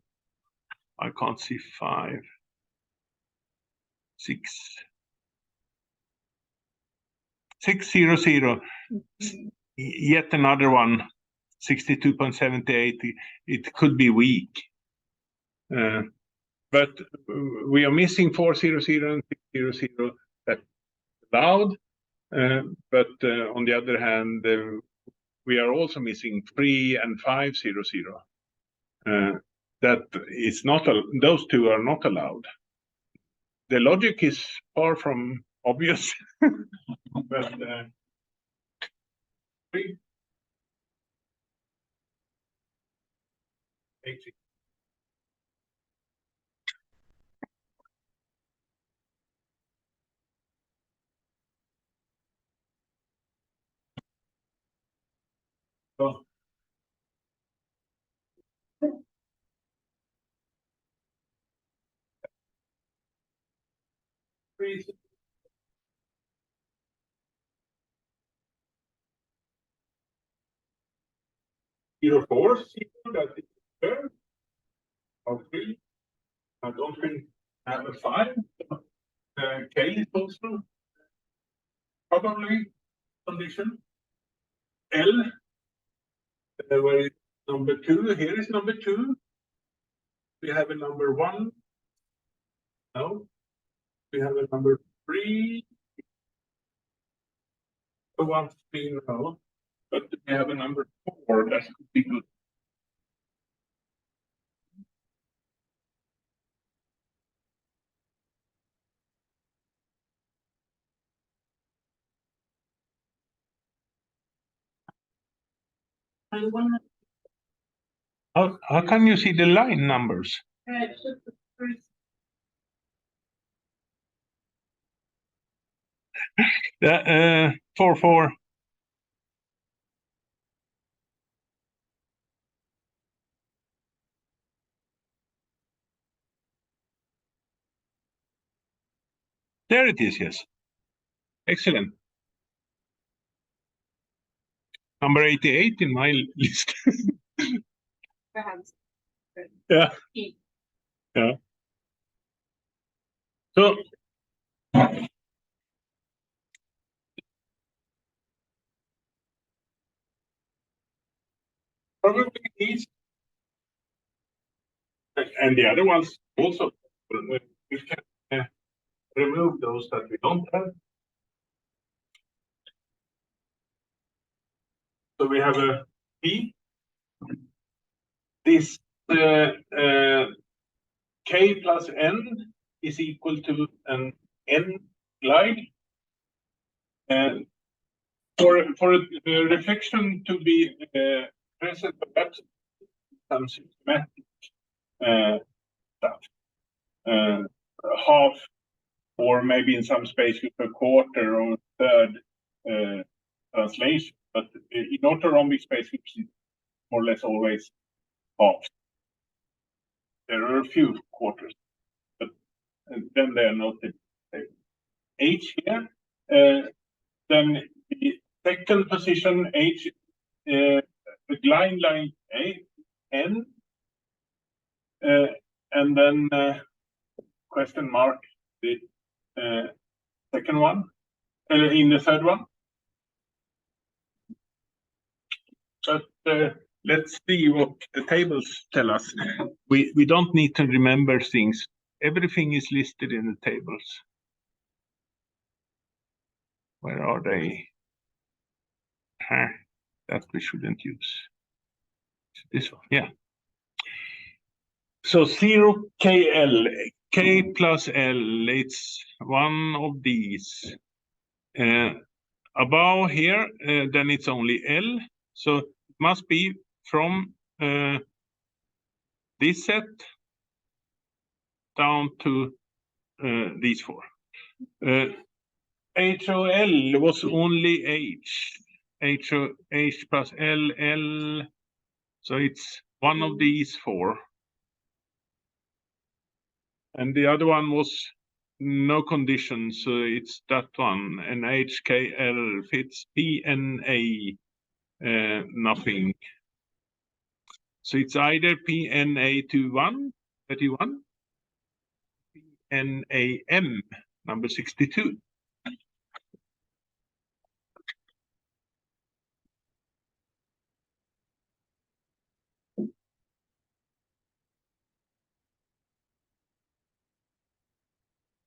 I can't see 5. 6. 6, 0, 0. Yet another one. 62.78. It could be weak. But we are missing 4, 0, 0 and 6, 0, 0. That's allowed. But on the other hand, we are also missing 3 and 5, 0, 0. That is not, those two are not allowed. The logic is far from obvious, but so is 04, that is there. Or 3. I don't think I have a 5. K is also probably condition. L, where is number 2? Here is number 2. We have a number 1. No. We have a number 3. The 1, 3, no. But we have a number 4. That could be good. How can you see the line numbers? The 4, 4. There it is, yes. Excellent. Number 88 in my list. Perhaps. Yeah. Yeah. So probably these and the other ones also. We can remove those that we don't have. So we have a P. This K plus N is equal to an N glide. And for a reflection to be present, perhaps some systematic stuff. Half, or maybe in some space with a quarter or third translation. But in orthorhombic space, it's more or less always half. There are a few quarters, but then they are noted. H here, then the second position H, the line A, N, and then question mark the second one, in the third one. But let's see what the tables tell us. We don't need to remember things. Everything is listed in the tables. Where are they? That we shouldn't use. This one, yeah. So 0KL, K plus L, it's one of these. Above here, then it's only L. So it must be from this set down to these 4. HOL was only H. H plus L, L. So it's one of these 4. And the other one was no condition, so it's that one. And HKL fits PNA, nothing. So it's either PNA21, 31, PNAM, number 62.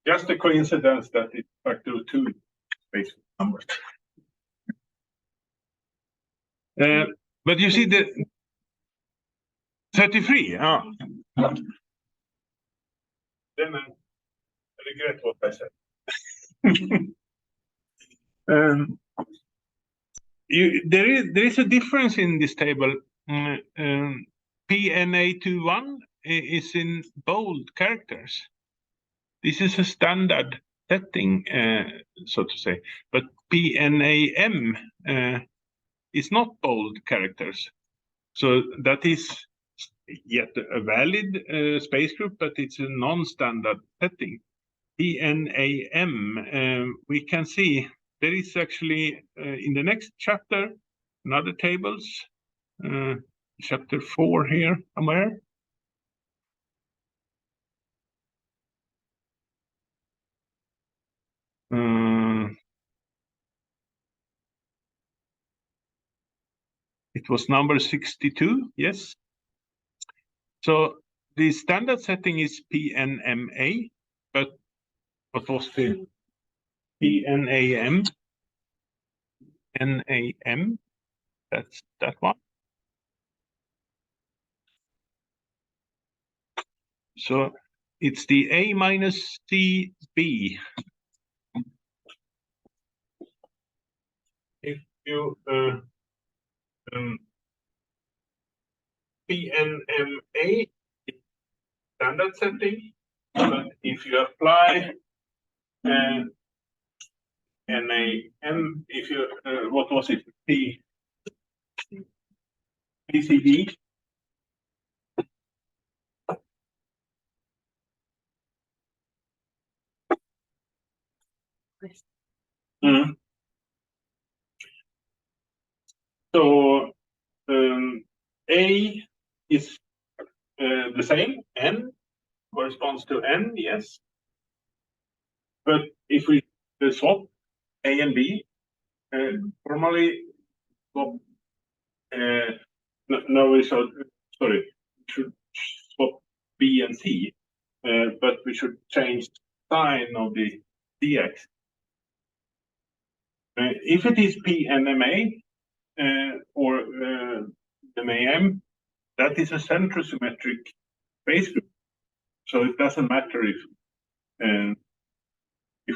Just a coincidence that it's factor 2 space numbers. But you see the 33. Then I regret what I said. There is a difference in this table. PNA21 is in bold characters. This is a standard setting, so to say, but PNAM is not bold characters. So that is yet a valid space group, but it's a non-standard setting. PNAM, we can see there is actually in the next chapter another tables, chapter 4 here somewhere. It was number 62, yes. So the standard setting is PNMA, but what was the PNAM? NAM, that's that one. So it's the A minus CB. If you PNMA standard setting, but if you apply NAM, if you what was it, PCB, So A is the same, N corresponds to N, yes. But if we swap A and B, formally swap, no, we should, sorry, we should swap B and C, but we should change the sign of the dx. If it is PNMA or MAM, that is a centrosymmetric phase group. So it doesn't matter if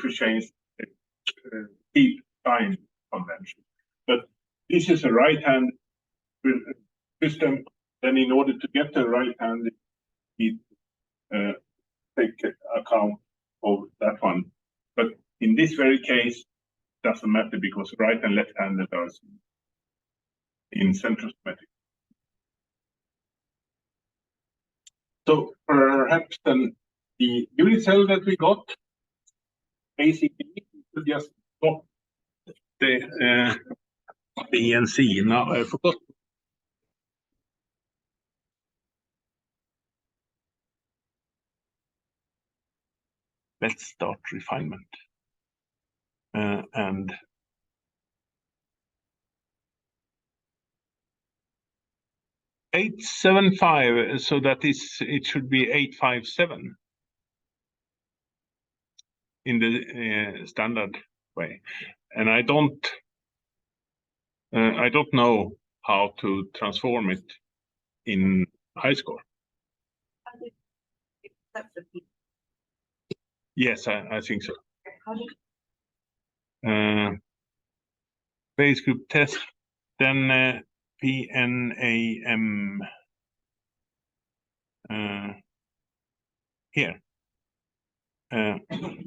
we change the keep sign convention. But this is a right-hand system. Then in order to get the right-hand, we take account of that one. But in this very case, it doesn't matter because right and left-handed are in centrosymmetric. So perhaps then the unit cell that we got, basically, we just swap the B and C. Now I forgot. Let's start refinement. And 875, so that is, it should be 857 in the standard way. And I don't know how to transform it in HiScore. Yes, I think so. Base group test, then PNAM here.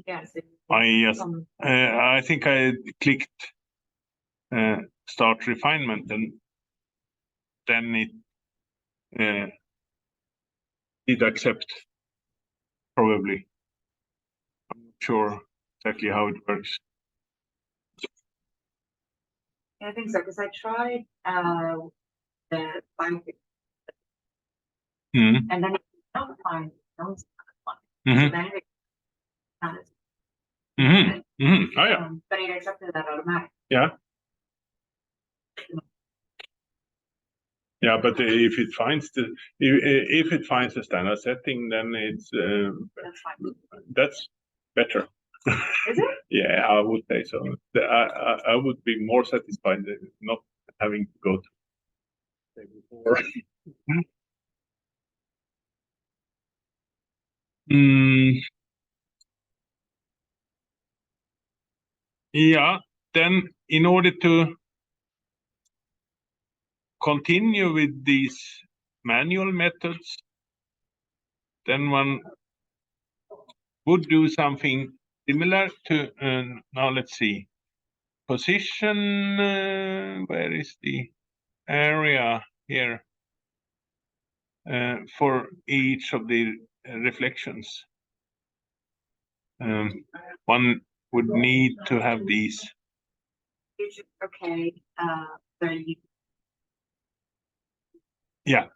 Yes. I think I clicked start refinement, and then it did accept, probably. I'm not sure exactly how it works. I think so, because I tried the biopic, and then it don't find one. So then it Oh yeah. But it accepted that automatically. Yeah. Yeah, but if it finds the standard setting, then it's That's fine. that's better. Is it? Yeah, I would say so. I would be more satisfied not having to go to before. Yeah, then in order to continue with these manual methods, then one would do something similar to, now let's see, position, where is the area here for each of the reflections? one would need to have these. Okay, there you. Yeah.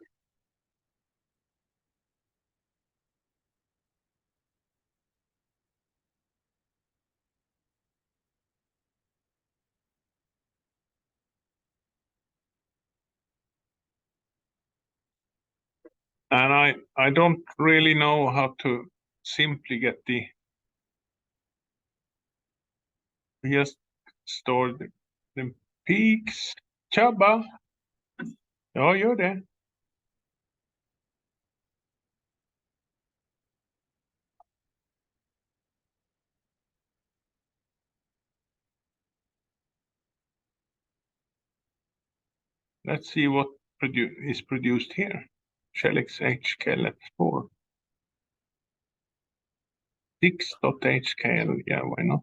And I don't really know how to simply get just store the peaks. Chubba. Oh, you're there. Let's see what is produced here. Shellix HKLF4. 6.HKL, yeah, why not?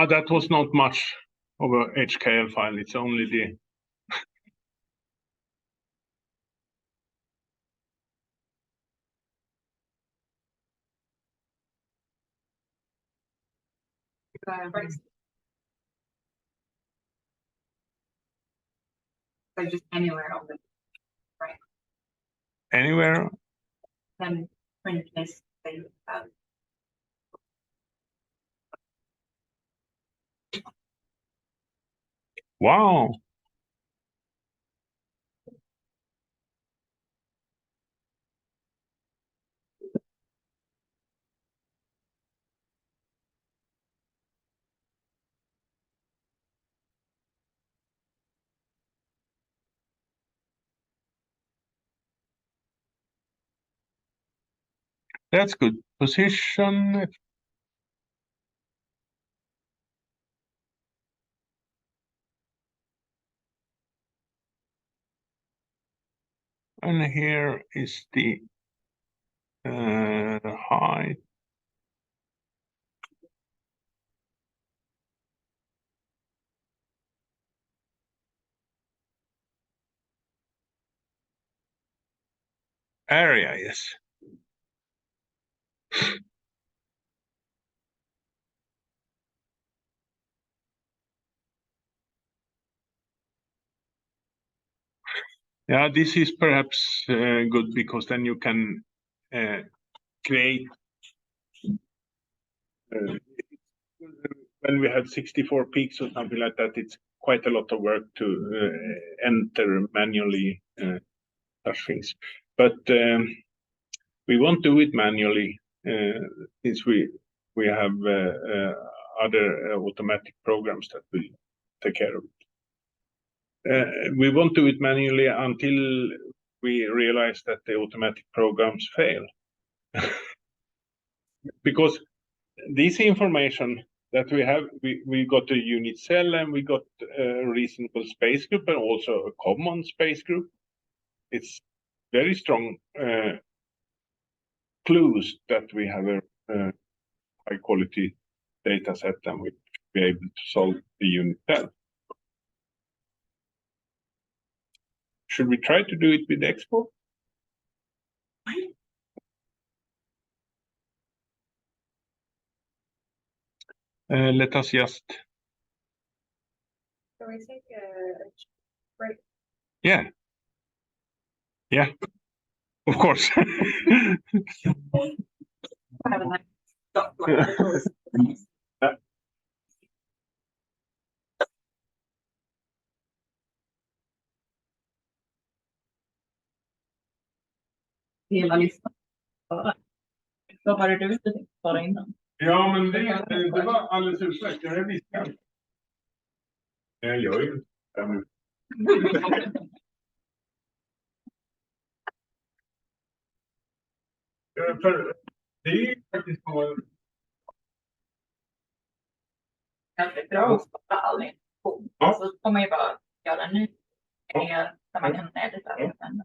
That was not much of a HKL file. It's only the Right. So just anywhere on the, right, anywhere. then print this thing, Wow. That's good. Position. And here is the height. Area, yes. Yeah, this is perhaps good because then you can create. When we have 64 peaks or something like that, it's quite a lot of work to enter manually such things. But we won't do it manually since we have other automatic programs that will take care of it. We won't do it manually until we realize that the automatic programs fail. Because this information that we have, we got a unit cell and we got a reasonable space group and also a common space group. It's very strong clues that we have a high quality data set and we'll be able to solve the unit cell. Should we try to do it with Expo? Let us just. So we take a break. Yeah. Yeah. Of course. Have a nice stop. Hela listan. Vad var det du ville bara innan? Ja, men det var alldeles utmärkt. Jag visste. Jag gör ju inte. Det är ju faktiskt på... Ganska bra att spara all information. Ja. Så får man ju bara göra en ny där man kan edita det sen.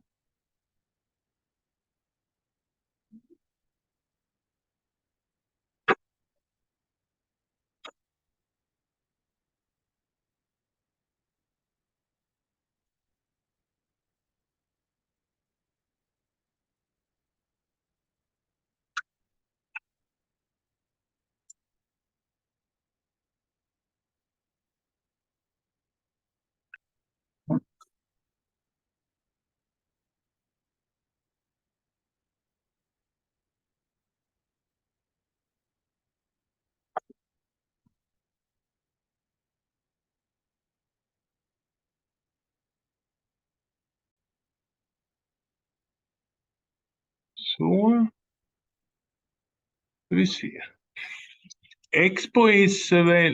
Så. Vi ser. Expo is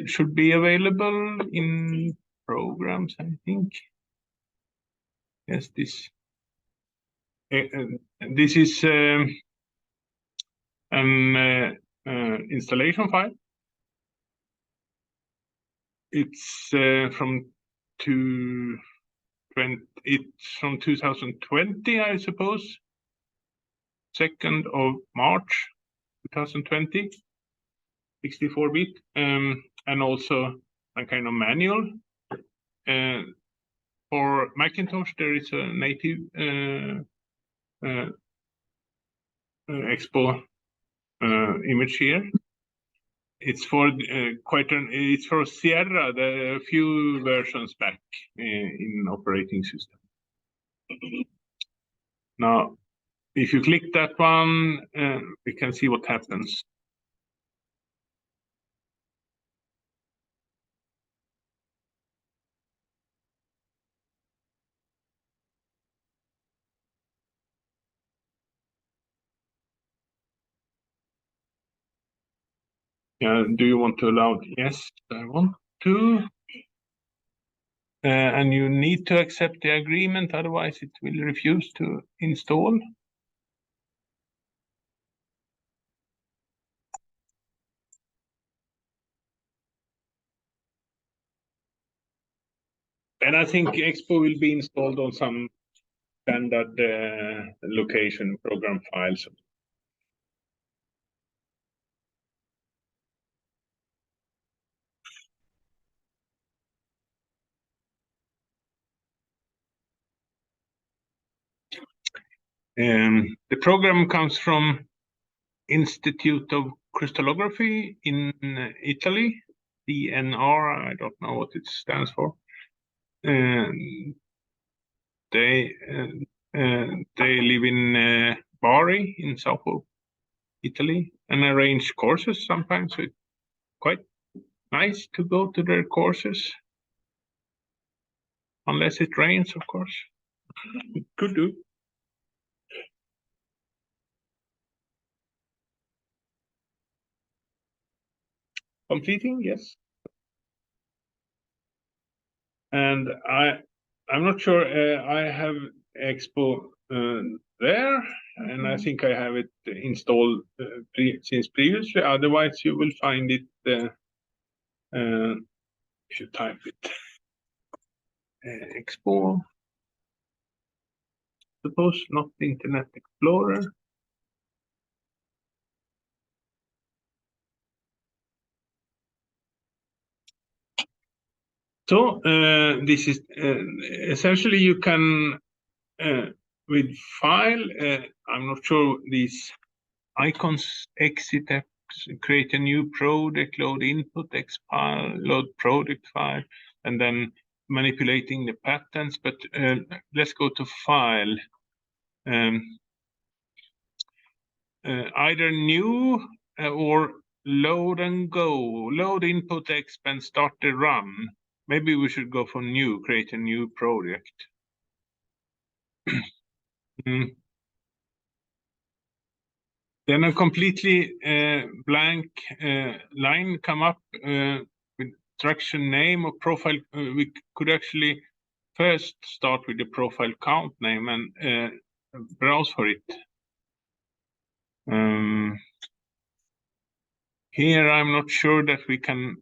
should be available in programs, I think. Yes, this is an installation file. It's from 2020, I suppose. 2nd of March 2020. 64-bit, and also a kind of manual. For Macintosh, there is a native Expo image here. It's for it's for Sierra, the few versions back in operating system. Now, if you click that one, we can see what happens. Do you want to allow? Yes, I want to. And you need to accept the agreement, otherwise it will refuse to install. And I think Expo will be installed on some standard location program files. The program comes from Institute of Crystallography in Italy, DNR, I don't know what it stands for. They live in Bari in South of Italy and arrange courses sometimes. So it's quite nice to go to their courses. Unless it rains, of course. It could do. Completing, yes. And I'm not sure I have Expo there, and I think I have it installed since previously. Otherwise, you will find it if you type it. Expo. Suppose not Internet Explorer. So this is essentially you can with file. I'm not sure these icons. Exit, create a new project, load input, expile, load project file, and then manipulating the patterns. But let's go to file. Either new or load and go. Load input exp and start the run. Maybe we should go for new, create a new project. Then a completely blank line come up with instruction name or profile. We could actually first start with the profile count name and browse for it. Here I'm not sure that we can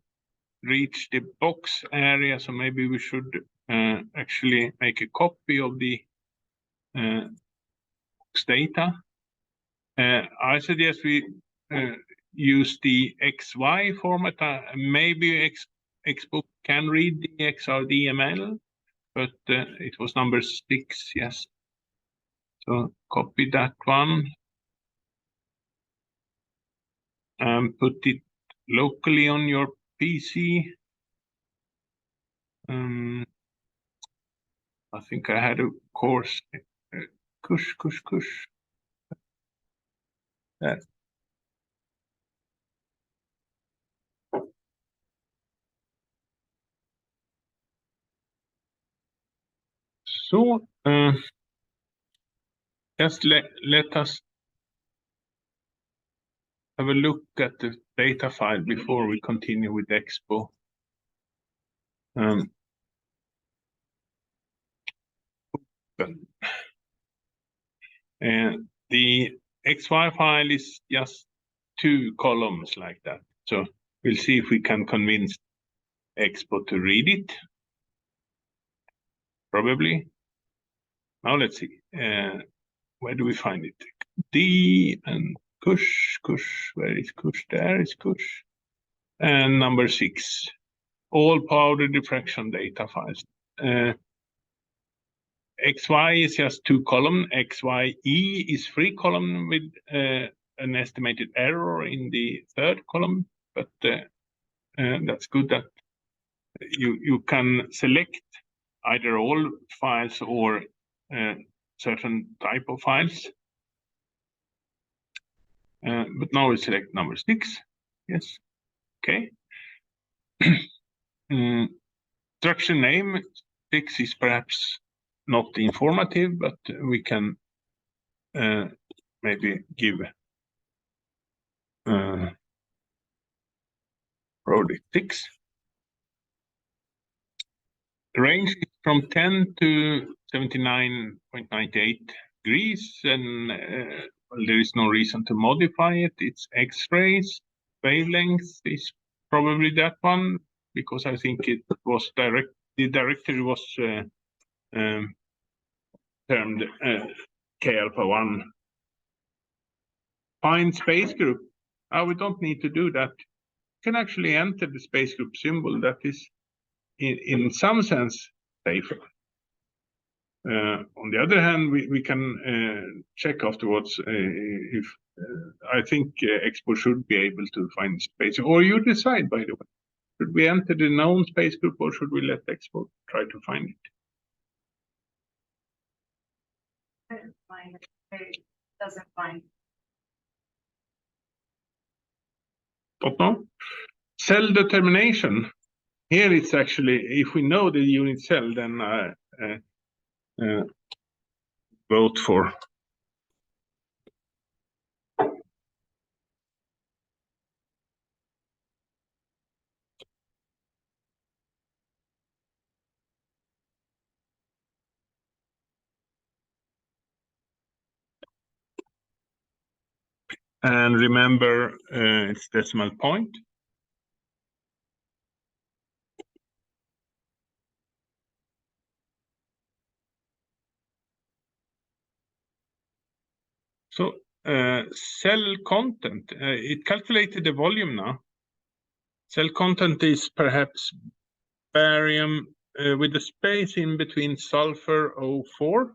reach the box area, so maybe we should actually make a copy of the box data. I suggest we use the XY format. Maybe Xbook can read the XRDML, but it was number 6, yes. So copy that one and put it locally on your PC. I think I had a course. Kush. There. So just let us have a look at the data file before we continue with Expo. And the XY file is just 2 columns like that. So we'll see if we can convince Expo to read it. Probably. Now let's see. Where do we find it? D and Kush. Where is Kush? There is Kush. And number 6. All powder diffraction data files. XY is just 2 column. XYE is 3 column with an estimated error in the 3rd column. But that's good that you can select either all files or certain type of files. But now we select number 6. Yes. Okay. Structure name 6 is perhaps not informative, but we can maybe give product 6. The range is from 10 to 79.98 degrees, and well, there is no reason to modify it. It's X-rays. Wavelength is probably that one, because I think it was the directory was termed K-alpha-1. Find space group. We don't need to do that. You can actually enter the space group symbol. That is in some sense safer. On the other hand, we can check afterwards if I think Expo should be able to find space, or you decide, by the way. Should we enter the known space group, or should we let Expo try to find it? It doesn't find. Don't know. Cell determination. Here it's actually, if we know the unit cell, then vote for. And remember, it's decimal point. So cell content, it calculated the volume now. Cell content is perhaps barium with the space in between sulfur 04.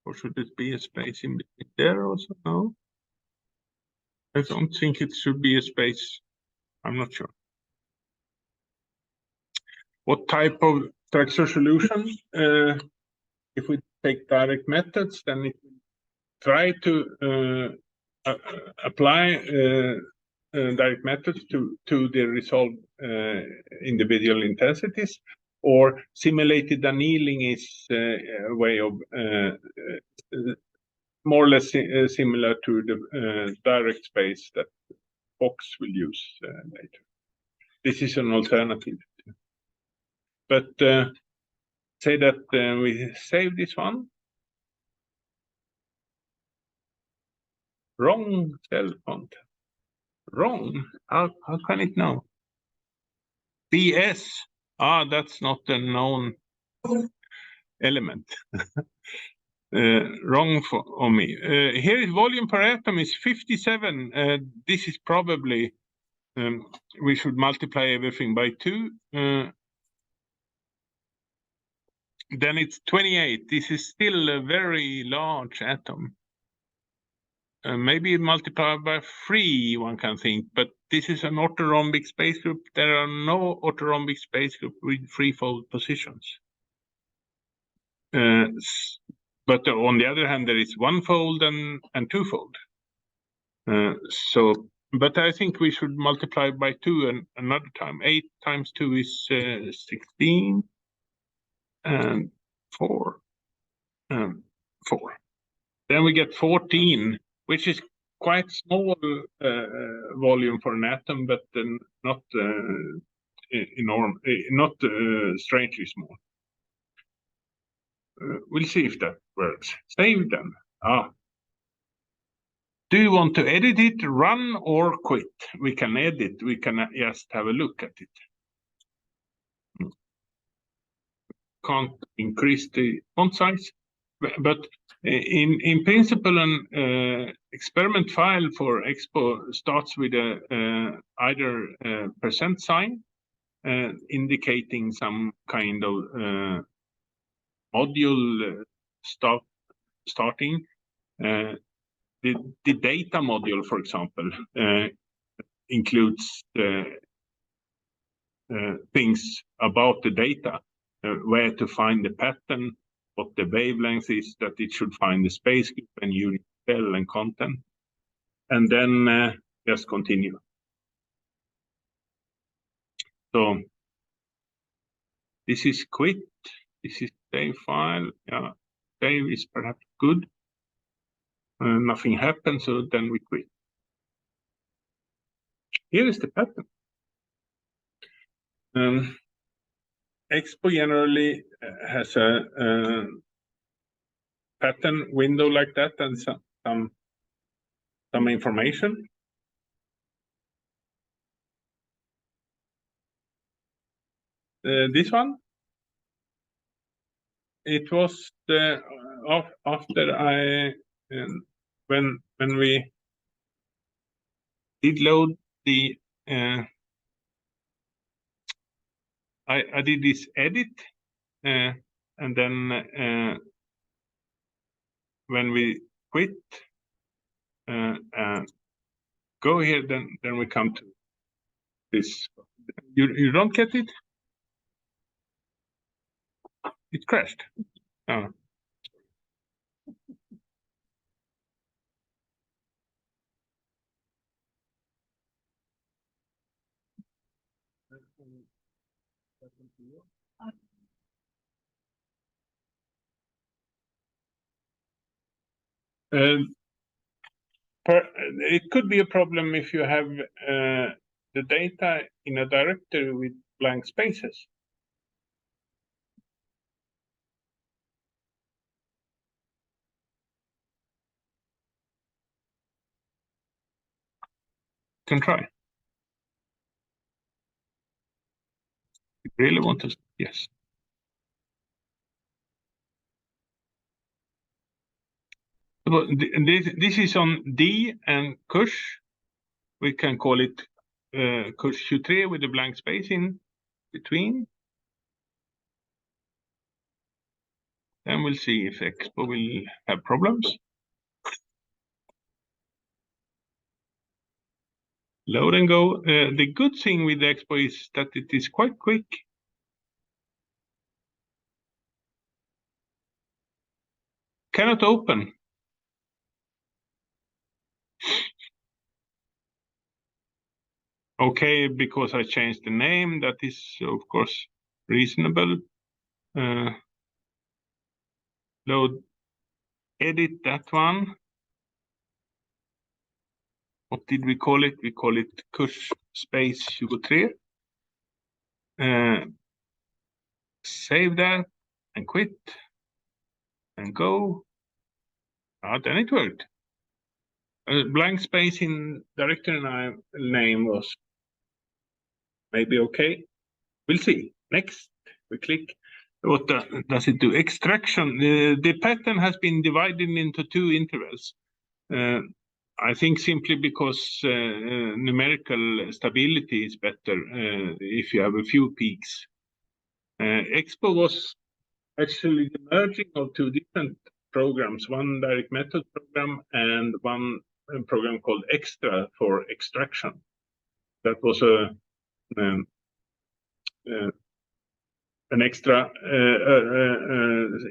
Or should it be a space in between there also? No. I don't think it should be a space. I'm not sure. What type of structure solution? If we take direct methods, then it will try to apply direct methods to the resolved individual intensities, or simulated annealing is a way of more or less similar to the direct space that Fox will use later. This is an alternative. But say that we save this one. Wrong cell content. Wrong. How can it know? BS. That's not a known element. Wrong on me. Here is volume per atom is 57. This is probably, we should multiply everything by 2. Then it's 28. This is still a very large atom. Maybe multiplied by 3, one can think, but this is an orthorhombic space group. There are no orthorhombic space group with 3-fold positions. But on the other hand, there is 1-fold and 2-fold. But I think we should multiply by 2 another time. 8 times 2 is 16, and 4, and 4. Then we get 14, which is quite small volume for an atom, but not enormous, not strangely small. We'll see if that works. Save them. Do you want to edit it, run, or quit? We can edit. We can just have a look at it. Can't increase the font size, but in principle, an experiment file for Expo starts with either a percent sign indicating some kind of module starting. The data module, for example, includes things about the data, where to find the pattern, what the wavelength is that it should find the space group and unit cell and content, and then just continue. So this is quit. This is save file. Yeah, save is perhaps good. Nothing happens, so then we quit. Here is the pattern. Expo generally has a pattern window like that and some information. This one, it was after when we did load the I did this edit, and then when we quit and go here, then we come to this. You don't get it? It crashed. Oh. It could be a problem if you have the data in a directory with blank spaces. Can try. You really want to? Yes. This is on D and Kush. We can call it Kush 23 with a blank space in between. Then we'll see if Expo will have problems. Load and go. The good thing with Expo is that it is quite quick. Cannot open. Okay, because I changed the name, that is of course reasonable. Load, edit that one. What did we call it? We call it Kush space 23. Save that and quit and go. Then it worked. blank space in directory name was maybe okay. We'll see. Next, we click. What does it do? Extraction. The pattern has been divided into two intervals. I think simply because numerical stability is better if you have a few peaks. EXPO was actually the merging of two different programs, one direct method program and one program called Extra for extraction. That was an extra,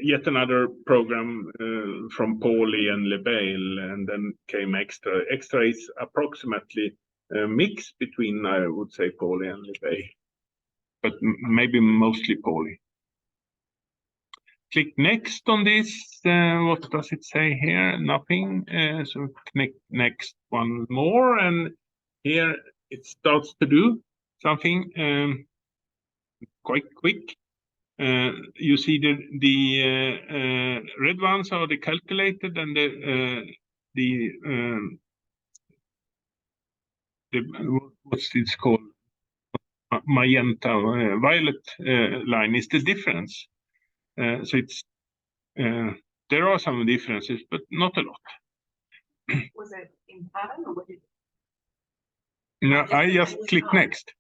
yet another program from Pauli and Lebel, and then came Extra. Extra is approximately a mix between, I would say, Pauli and Lebel, but maybe mostly Pauli. Click next on this. What does it say here? Nothing. So click next one more, and here it starts to do something quite quick. You see the red ones are the calculated, and the what's this called? Magenta violet line is the difference. So it's there are some differences, but not a lot. Was it in pattern or what did No, I just click next.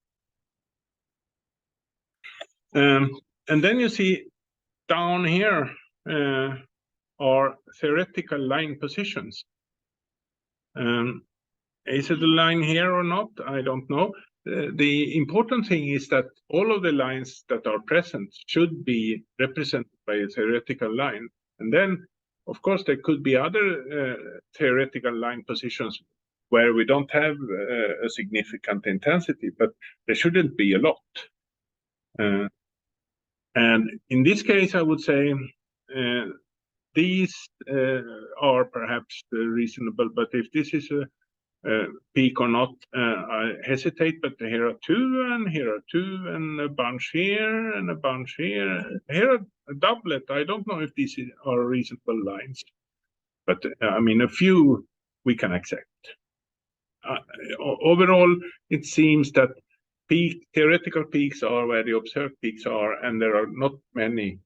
And then you see down here are theoretical line positions. Is it a line here or not? I don't know. The important thing is that all of the lines that are present should be represented by a theoretical line. And then, of course, there could be other theoretical line positions where we don't have a significant intensity, but there shouldn't be a lot. And in this case, I would say these are perhaps reasonable, but if this is a peak or not, I hesitate, but here are two, and here are two, and a bunch here, and a bunch here. Here a doublet. I don't know if these are reasonable lines, but I mean, a few we can accept. Overall, it seems that theoretical peaks are where the observed peaks are, and there are not many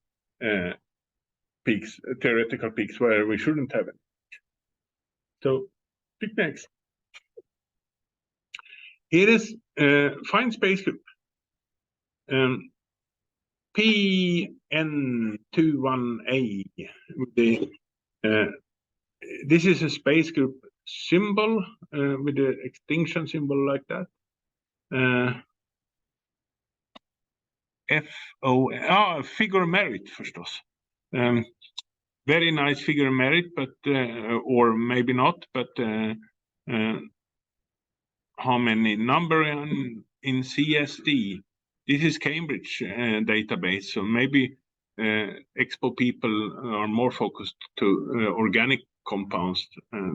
theoretical peaks where we shouldn't have it. So, click next. Here is fine space group. PN21A. This is a space group symbol with the extinction symbol like that. Figure merit förstås. Very nice figure merit, but or maybe not, but how many number in CSD? This is Cambridge database, so maybe EXPO people are more focused to organic compounds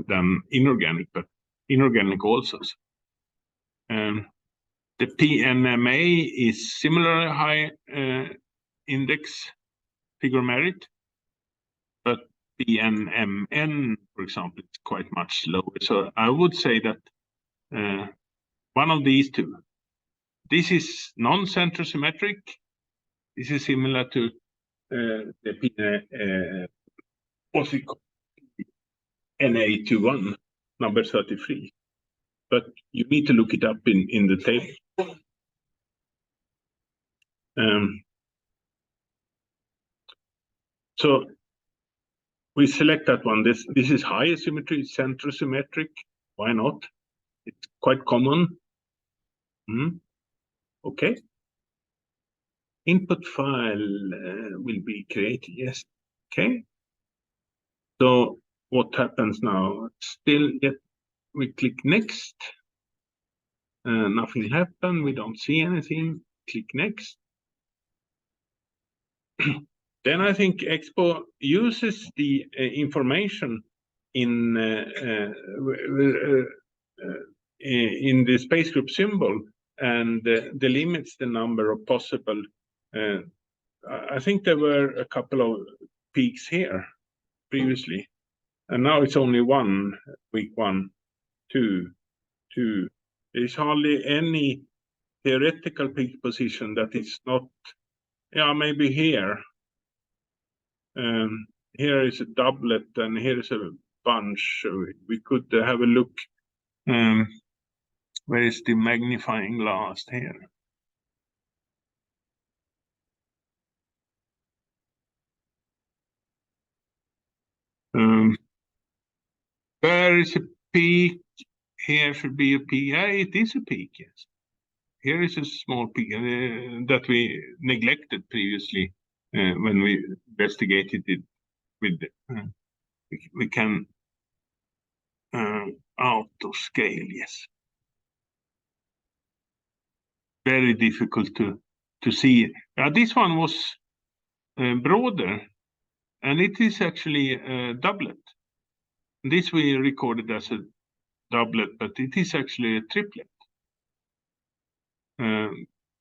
than inorganic, but inorganic also. The PNMA is similarly high index figure merit, but PNMN, for example, is quite much lower. So I would say that one of these two. This is non-center symmetric. This is similar to the what's it called? NA21, number 33. But you need to look it up in the table. So we select that one. This is high symmetry, center symmetric. Why not? It's quite common. Okay. Input file will be created. Yes. Okay. So what happens now? Still yet we click next. Nothing happened. We don't see anything. Click next. Then I think EXPO uses the information in the space group symbol and delimits the number of possible. I think there were a couple of peaks here previously, and now it's only one, week one. 2, 2. There's hardly any theoretical peak position that is not, yeah, maybe here. Here is a doublet and here is a bunch. We could have a look. Where is the magnifying glass here? There is a peak. Here should be a peak. Yeah, it is a peak, yes. Here is a small peak that we neglected previously when we investigated it with we can auto scale, yes. Very difficult to see. This one was broader, and it is actually a doublet. This we recorded as a doublet, but it is actually a triplet.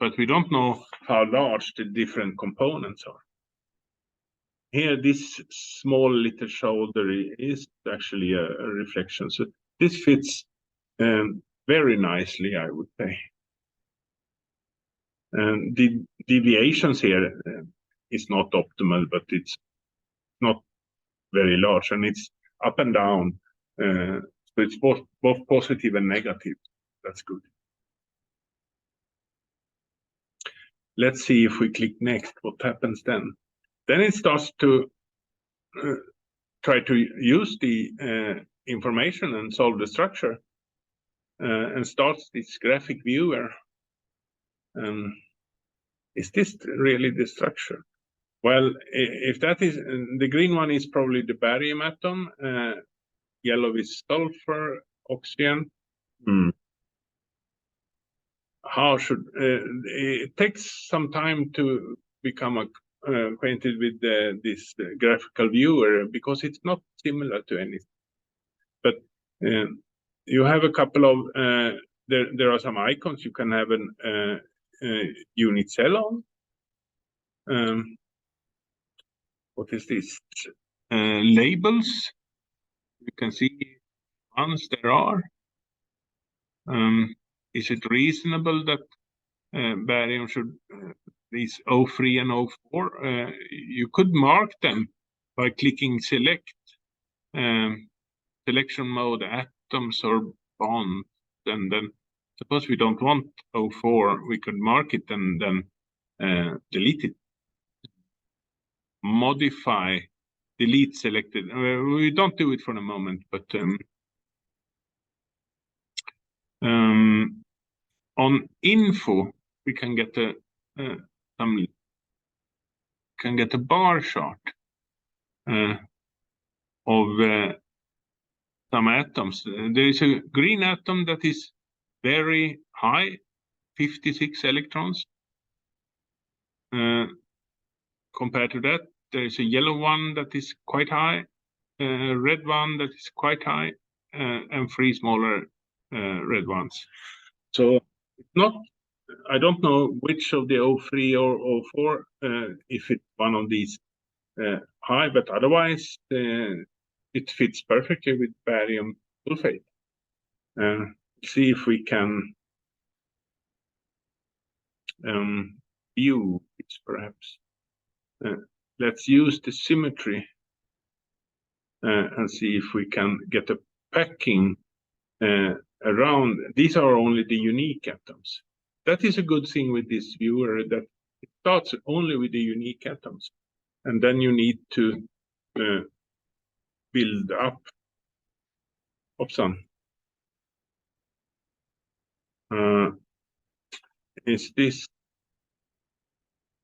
But we don't know how large the different components are. Here, this small little shoulder is actually a reflection. So this fits very nicely, I would say. And the deviations here is not optimal, but it's not very large, and it's up and down. So it's both positive and negative. That's good. Let's see if we click next, what happens then. Then it starts to try to use the information and solve the structure and starts this graphic viewer. Is this really the structure? Well, if that is, the green one is probably the barium atom, yellow is sulfur, oxygen. How should, it takes some time to become acquainted with this graphical viewer because it's not similar to anything. But you have a couple of, there are some icons you can have an unit cell on. What is this? Labels. You can see ones there are. Is it reasonable that barium should, these O3 and O4, you could mark them by clicking select, selection mode, atoms or bonds, and then suppose we don't want O4, we could mark it and then delete it. Modify, delete selected. We don't do it for the moment, but on info we can get a bar chart of some atoms. There is a green atom that is very high, 56 electrons. Compared to that, there is a yellow one that is quite high, a red one that is quite high, and 3 smaller red ones. So it's not, I don't know which of the O3 or O4, if it's one of these high, but otherwise it fits perfectly with barium sulfate. See if we can view it perhaps. Let's use the symmetry and see if we can get a packing around. These are only the unique atoms. That is a good thing with this viewer, that it starts only with the unique atoms. And then you need to build up. Is this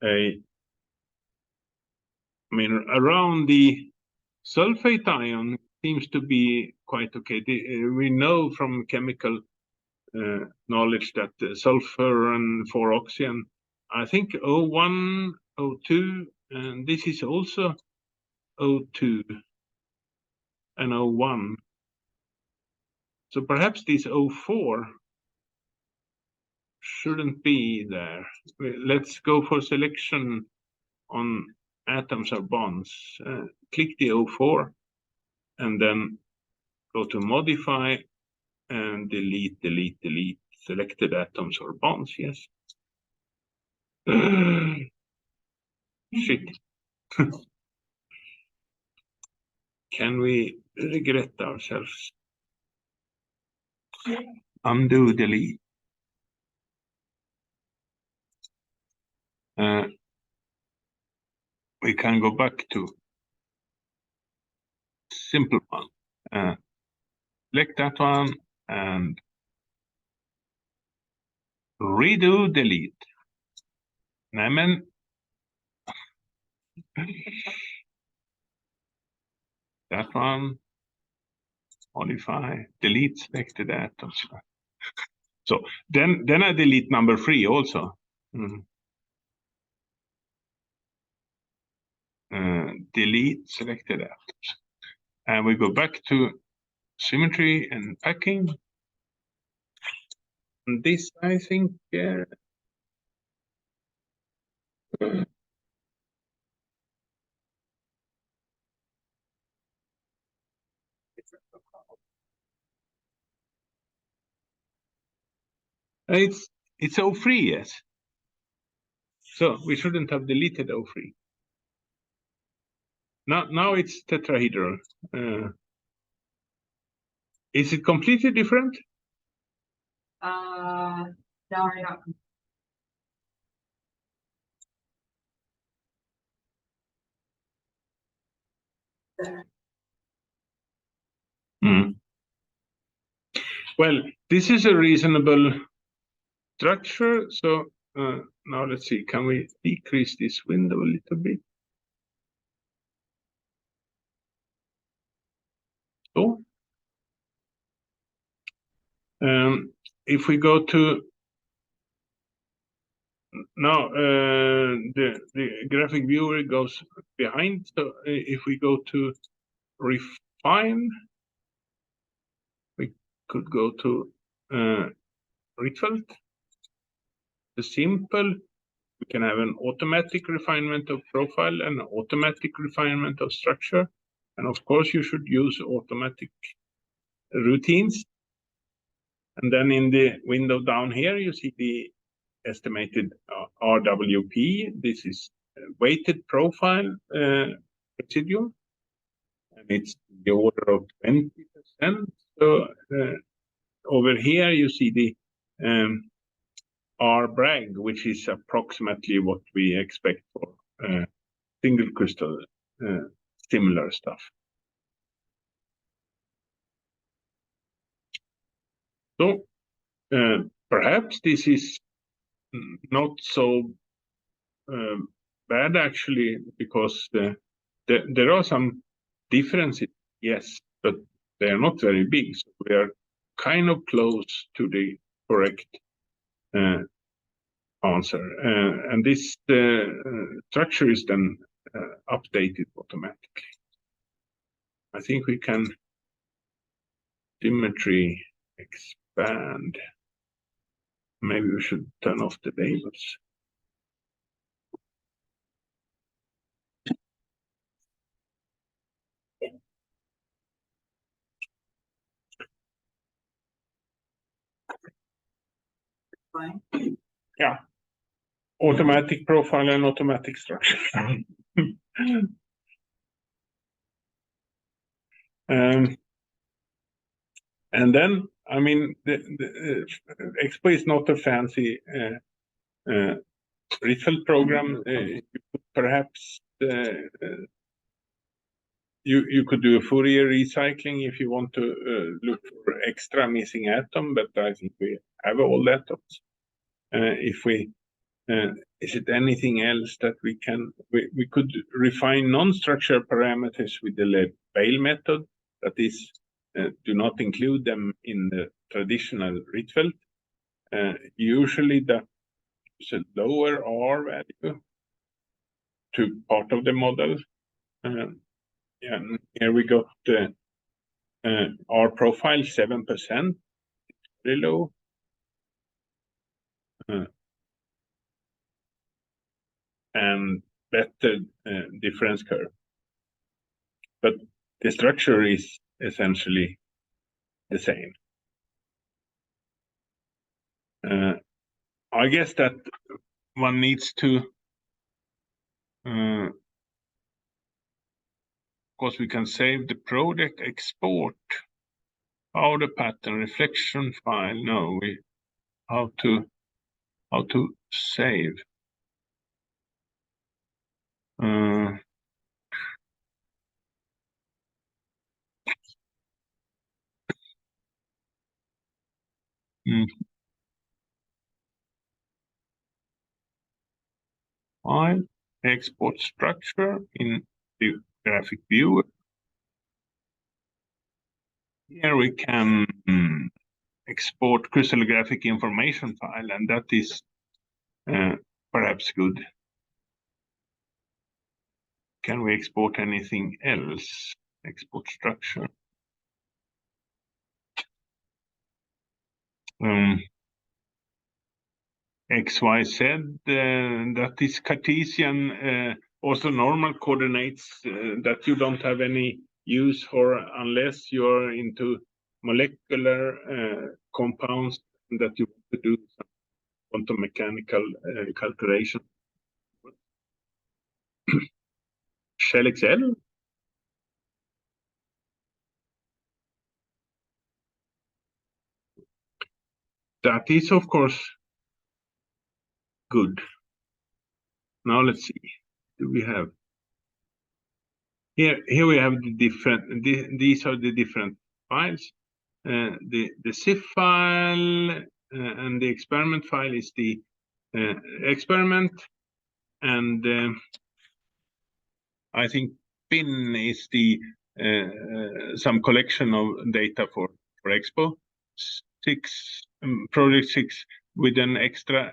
a, I mean, around the sulfate ion seems to be quite okay. We know from chemical knowledge that sulfur and 4-oxygen, I think O1, O2, and this is also O2 and O1. So perhaps this O4 shouldn't be there. Let's go for selection on atoms or bonds. Click the O4 and then go to modify and delete selected atoms or bonds. Yes. Shit. Can we regret ourselves? Undo, delete. We can go back to simple one. Select that one and redo, delete. Nämen. That one. Modify, delete selected atoms. So then I delete number 3 also. Delete selected atoms. And we go back to symmetry and packing. And this, I think, it's O3, yes. So we shouldn't have deleted O3. Now it's tetrahedral. Is it completely different? No, not. Well, this is a reasonable structure. So now let's see, can we decrease this window a little bit? So if we go to now, the graphic viewer goes behind. So if we go to refine, we could go to Rietveld. The simple, we can have an automatic refinement of profile and automatic refinement of structure. And of course, you should use automatic routines. And then in the window down here, you see the estimated RWP. This is weighted profile residual, and it's the order of 20%. So over here, you see the R Bragg, which is approximately what we expect for single crystal similar stuff. So perhaps this is not so bad actually, because there are some differences, yes, but they are not very big. So we are kind of close to the correct answer. And this structure is then updated automatically. I think we can symmetry expand. Maybe we should turn off the labels. Fine. Yeah. Automatic profile and automatic structure. And then, I mean, the Expo is not a fancy Rietveld program. Perhaps you could do a Fourier recycling if you want to look for extra missing atom, but I think we have all that. If we is it anything else that we can? We could refine non-structural parameters with the Lebesgue method. That is, do not include them in the traditional Rietveld. Usually that is a lower R value to part of the model. Yeah, here we got the R profile 7%, very low. And better difference curve. But the structure is essentially the same. I guess that one needs to, of course, we can save the project, export, powder pattern, reflection file. No, how to save. File, export structure in the graphic viewer. Here we can export crystallographic information file, and that is perhaps good. Can we export anything else? Export structure. XYZ, that is Cartesian, also normal coordinates that you don't have any use for unless you're into molecular compounds that you want to do some quantum mechanical calculation. Shell XL. That is, of course, good. Now let's see. Do we have here we have the different, these are the different files. The zip file and the experiment file is the experiment, and I think PIN is the some collection of data for Expo 6, project 6 with an extra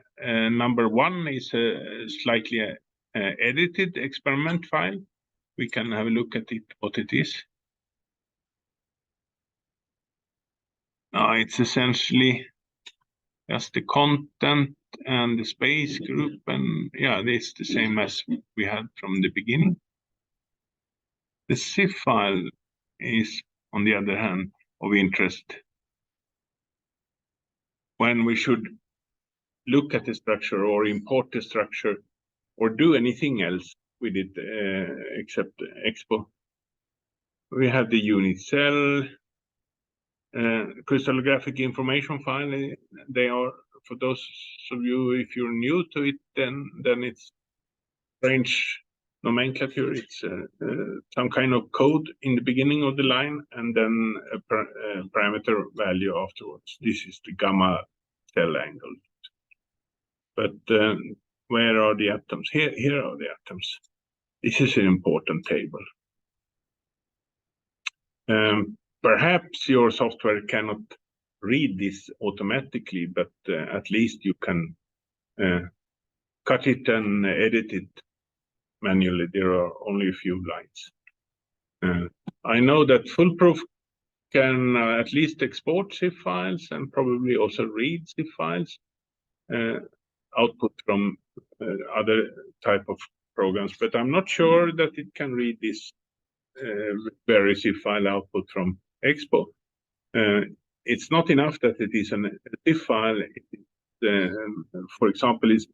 number 1 is a slightly edited experiment file. We can have a look at it, what it is. It's essentially just the content and the space group, and yeah, it's the same as we had from the beginning. The zip file is, on the other hand, of interest when we should look at the structure or import the structure or do anything else with it except Expo. We have the unit cell, crystallographic information file. They are, for those of you, if you're new to it, then it's strange nomenclature. It's some kind of code in the beginning of the line and then a parameter value afterwards. This is the gamma cell angle. But where are the atoms? Here are the atoms. This is an important table. Perhaps your software cannot read this automatically, but at least you can cut it and edit it manually. There are only a few lines. I know that Foolproof can at least export zip files and probably also read zip files, output from other type of programs, but I'm not sure that it can read this very zip file output from Expo. It's not enough that it is a zip file. For example, it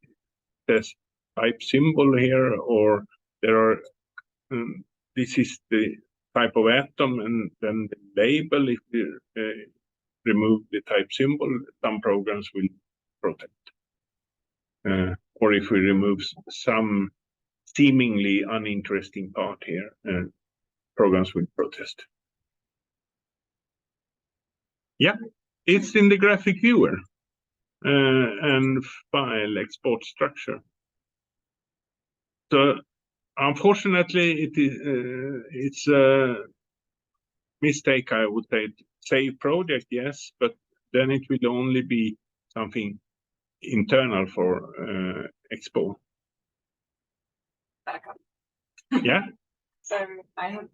says type symbol here, or there are this is the type of atom, and then the label. If you remove the type symbol, some programs will protect. Or if we remove some seemingly uninteresting part here, programs will protest. Yeah, it's in the graphic viewer and file export structure. So unfortunately, it's a mistake, I would say. Save project, yes, but then it will only be something internal for Expo. Back up. Yeah. So I have.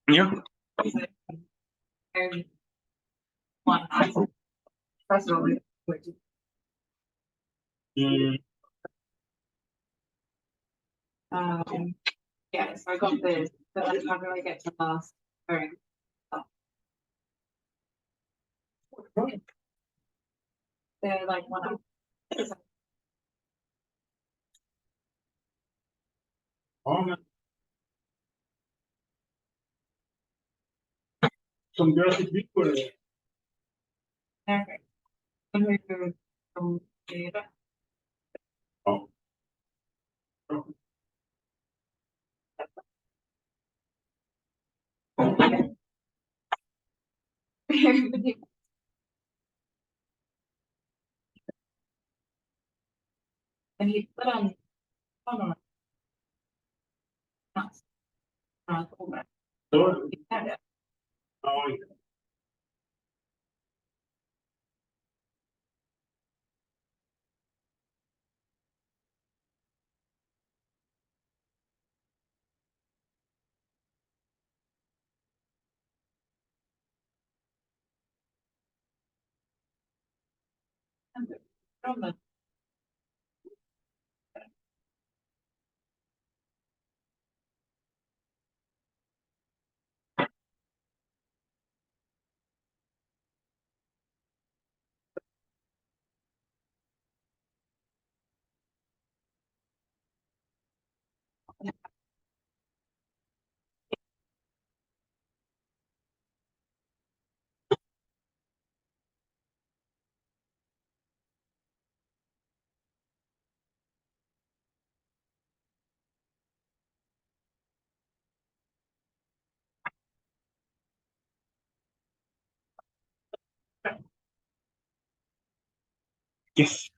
Yeah. One. First of all, yeah, so I got this, but then how do I get to last? They're like one of. Ja, men... Som graphic viewer. Okay. Men hur de är det? Ja. Men hittar den någon annanstans? Så, Är det? ja, yes.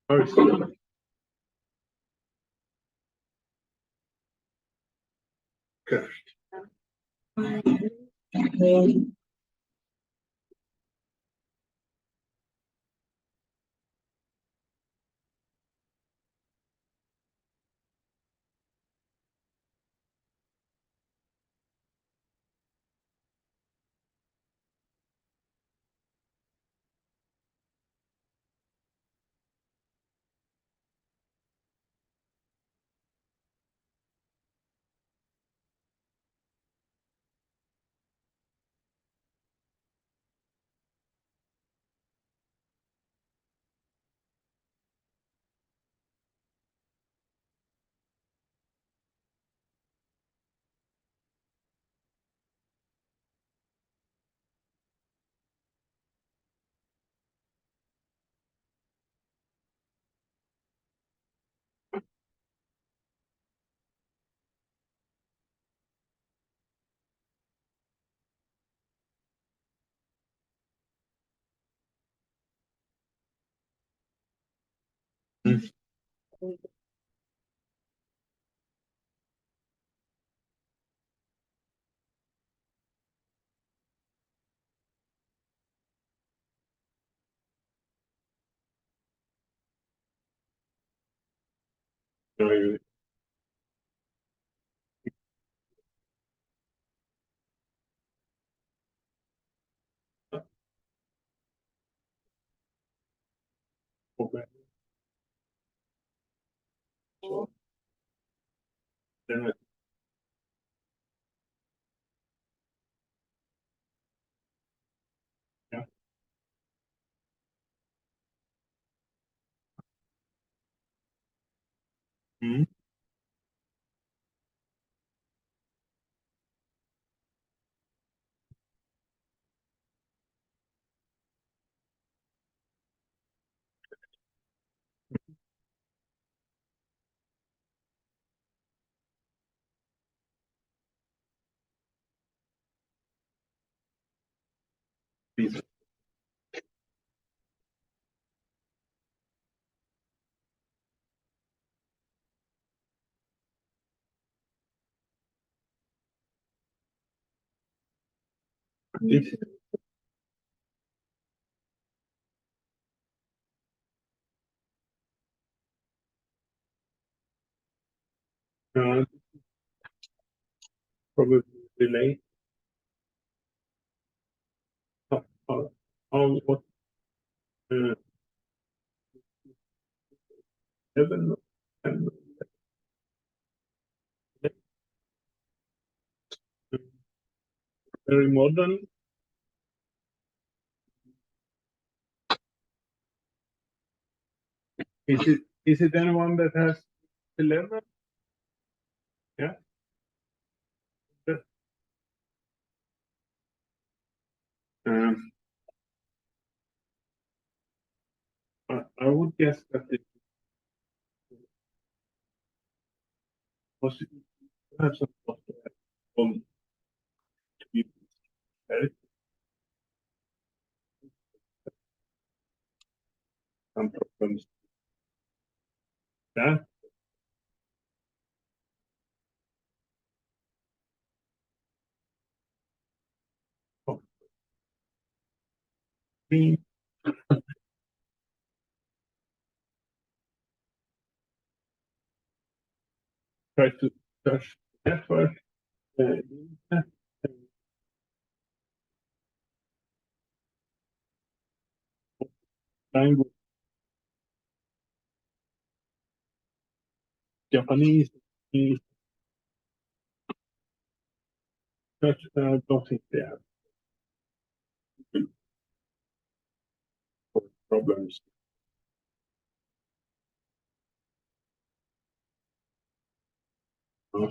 First, correct. Mm. Very good. So, then, yeah. Mm. Please. This uh, probably relate how what uh, 7 and very modern. Is it anyone that has 11? Yeah. That, um, I would guess that it was have some software on to be very some problems. That of me try to search network uh, language, Japanese, English, search don't think they have problems. Uh,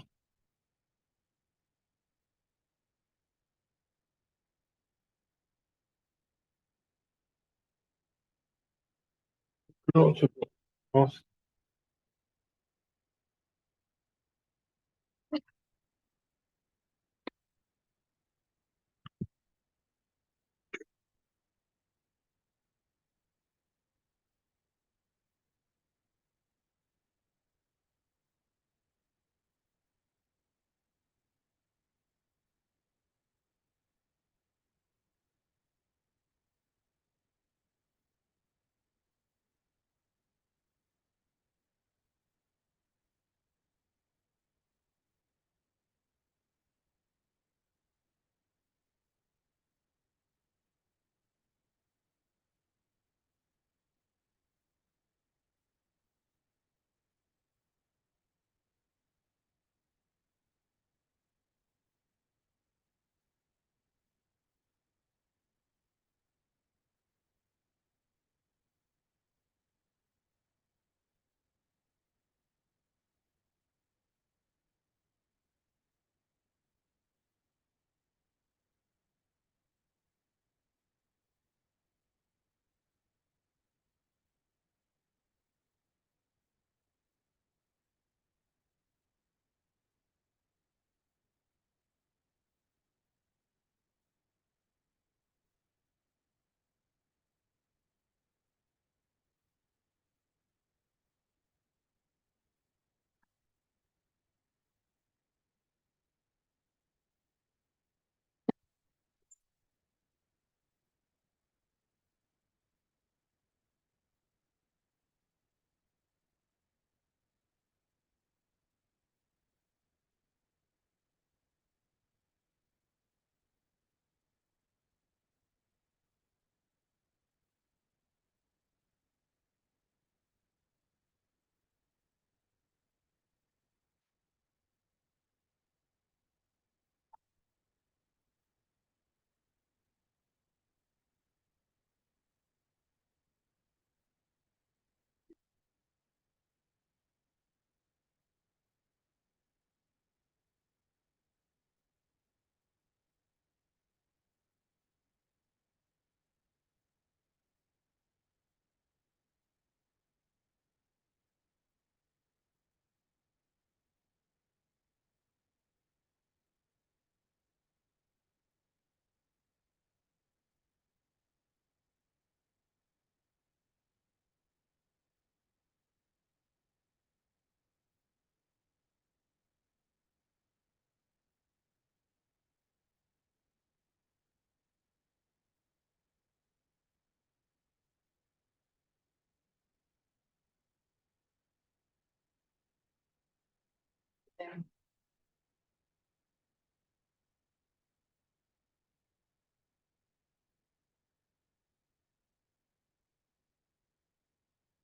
also ask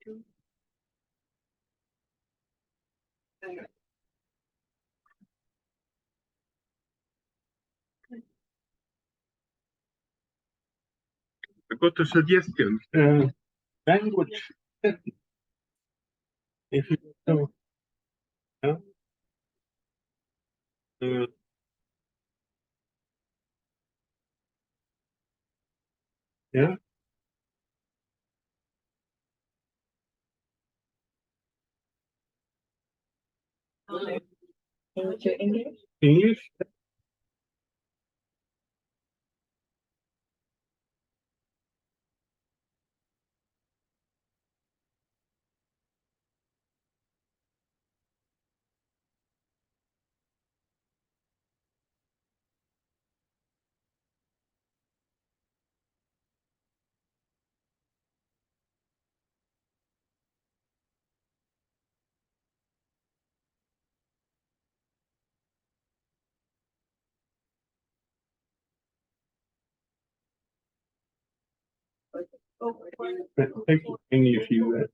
I got a suggestion. Language setting. If you know, yeah, uh, yeah, Into English? English. Take English, you.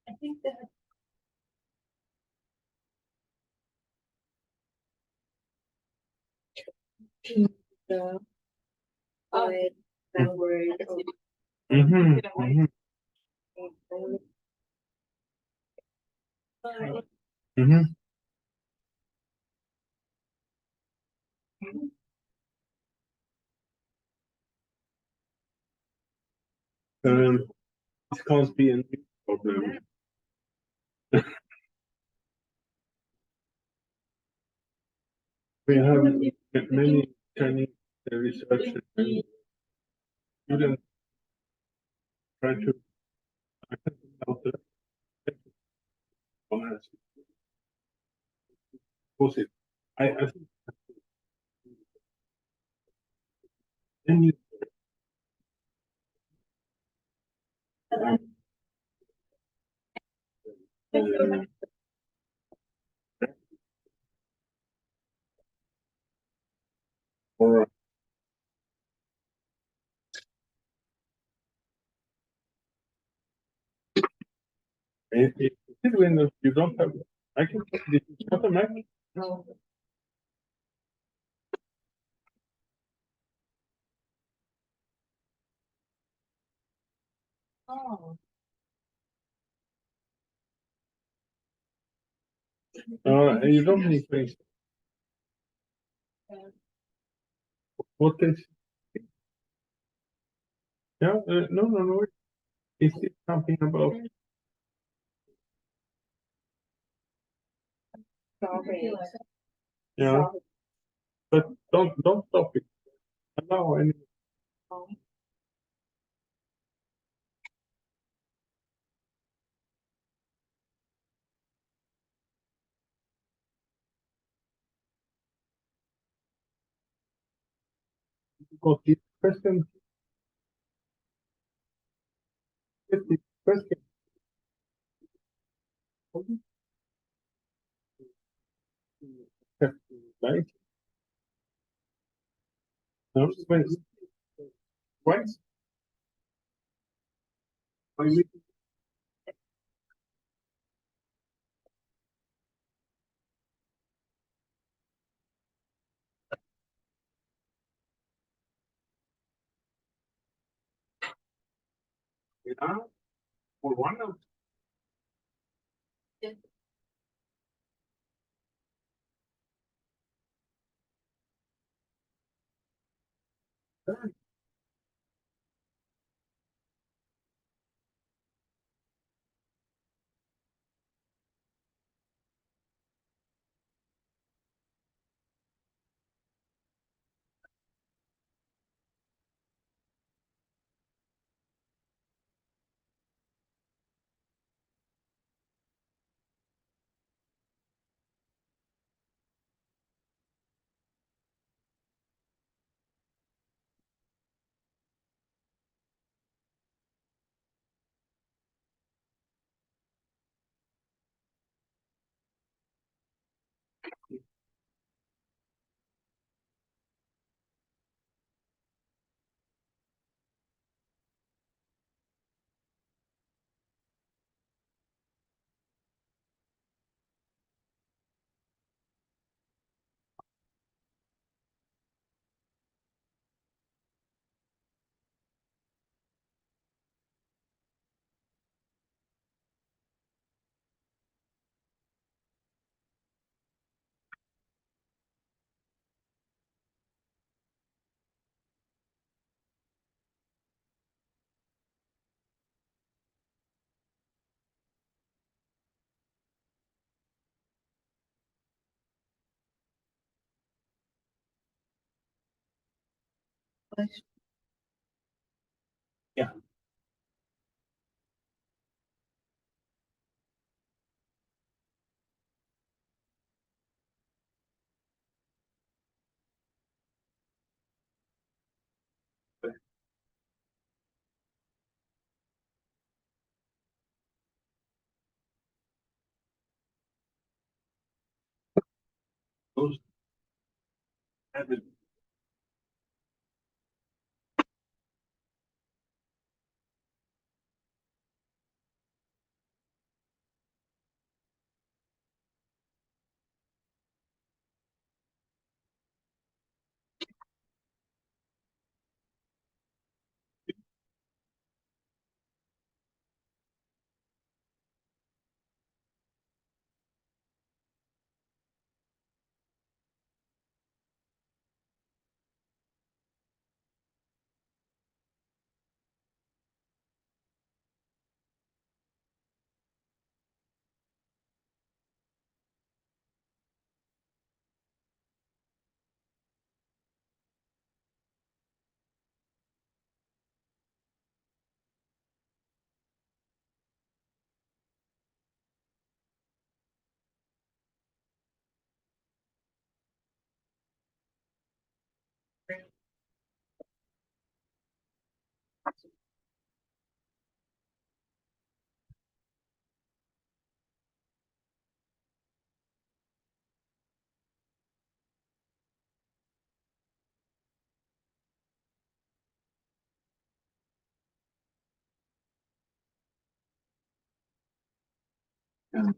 I think that the word Mm-hmm. Mm-hmm. This can't be a new problem. We have many Chinese researchers and students try to help the post it. I think then you or if when you don't have, I can this is not a Mac. Oh. You don't need things. What is? Yeah, no. Is it something about? Sorry. Yeah, but don't stop it. Allow any. Because this question, this question, like, no, when, twice, yeah, for one of them. Yeah. Those have it. Yeah.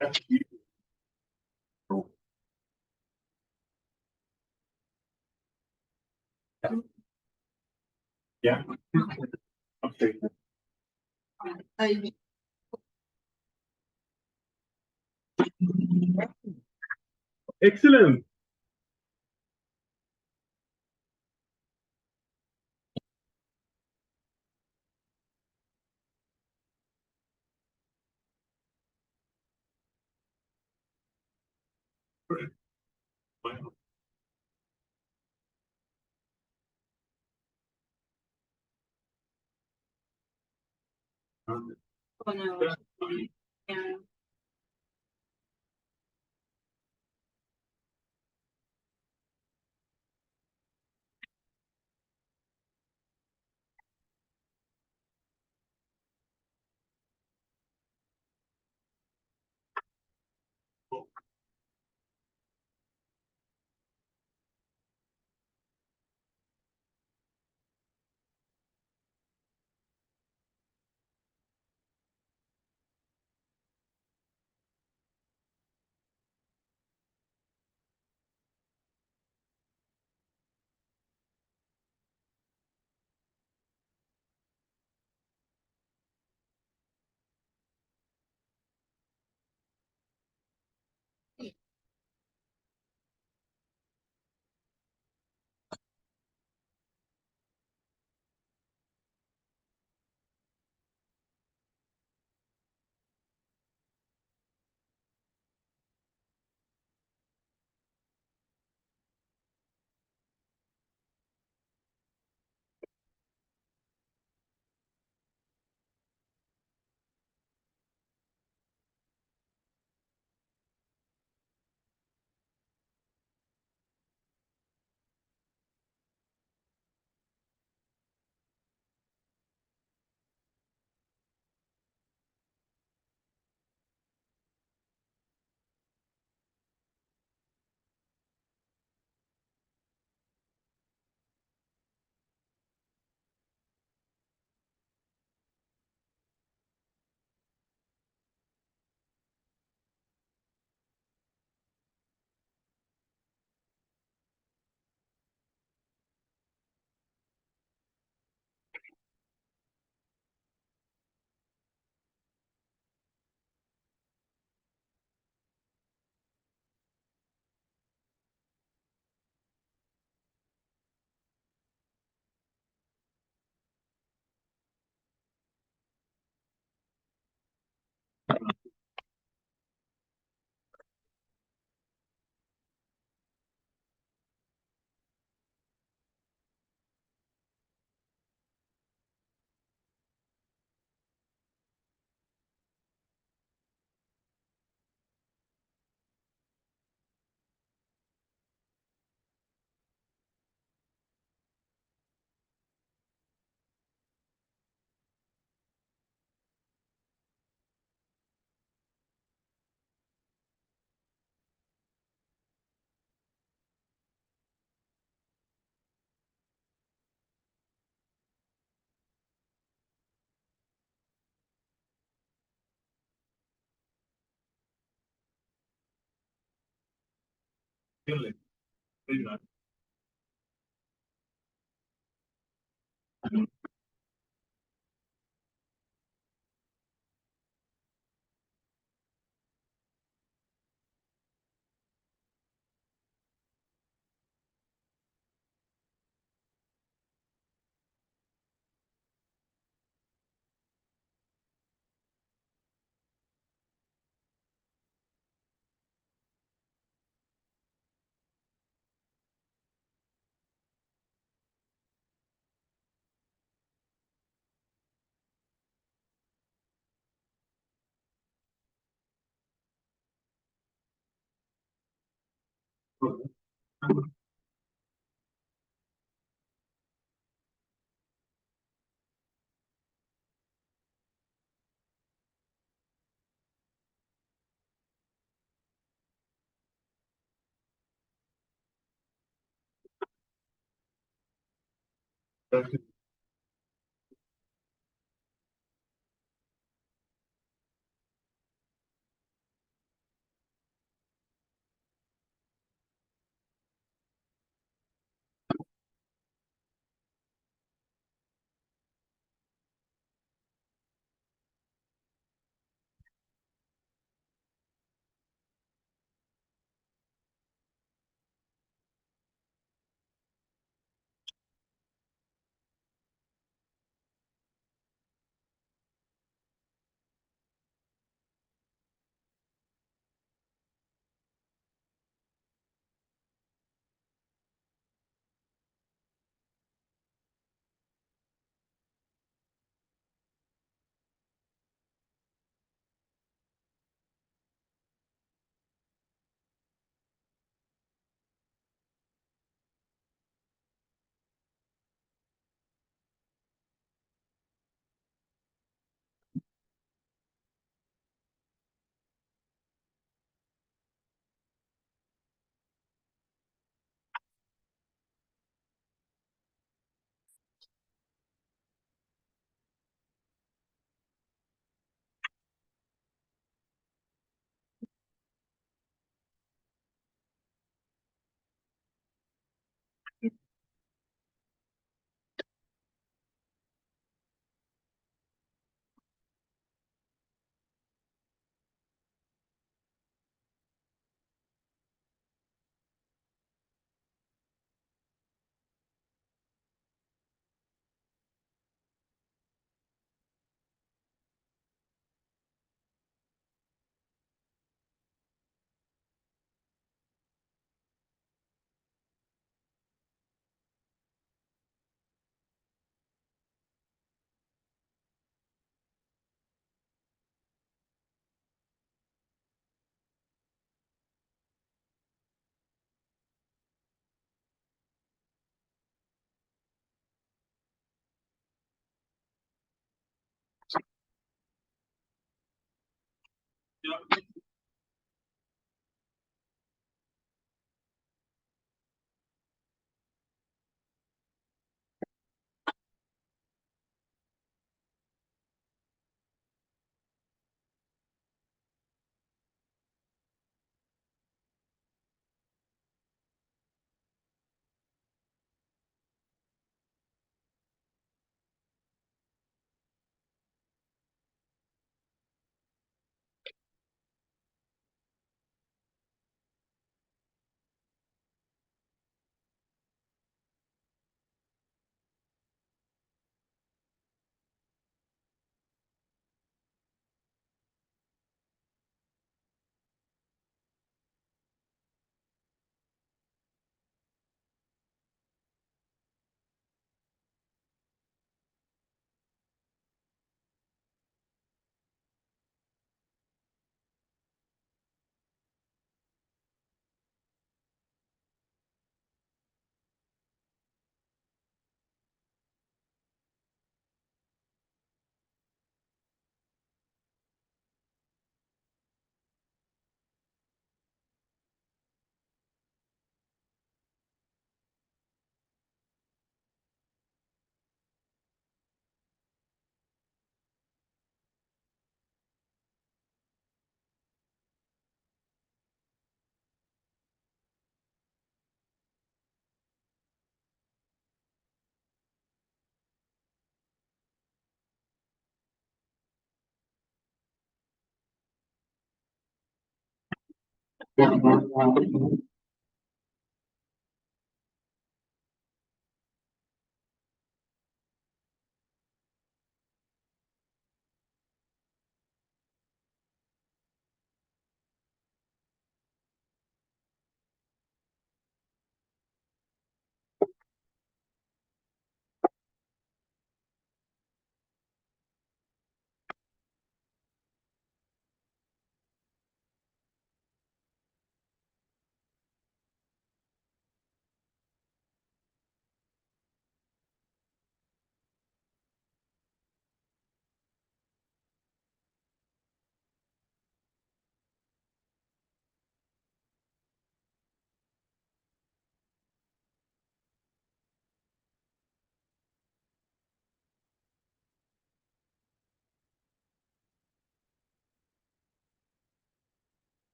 That's beautiful. Yeah. Okay. Excellent. Great. Wow. Oh, no. That's Yeah.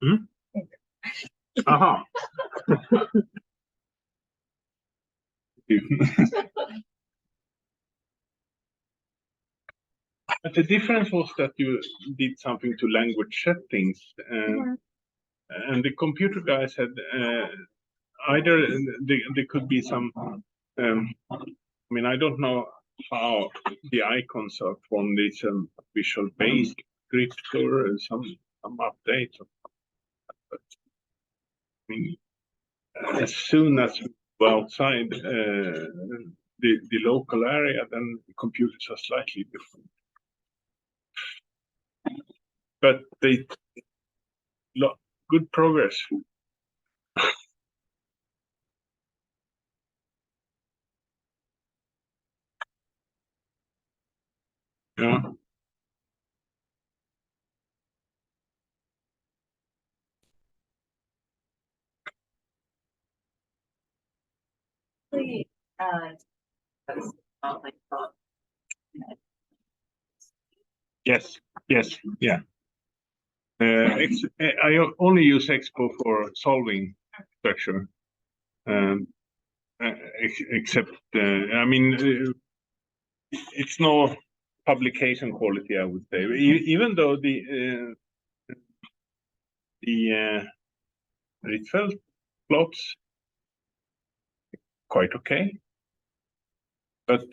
Hmm? Aha. But the difference was that you did something to language settings, and the computer guys had either there could be some. I mean, I don't know how the icons are from this Visual Basic script or some update. But I mean, as soon as we go outside the local area, then the computers are slightly different. But they good progress. Yeah. Yes. Yes. Yeah. I only use Expo for solving structure, except I mean it's no publication quality, I would say. Even though the Rietveld plots quite okay, but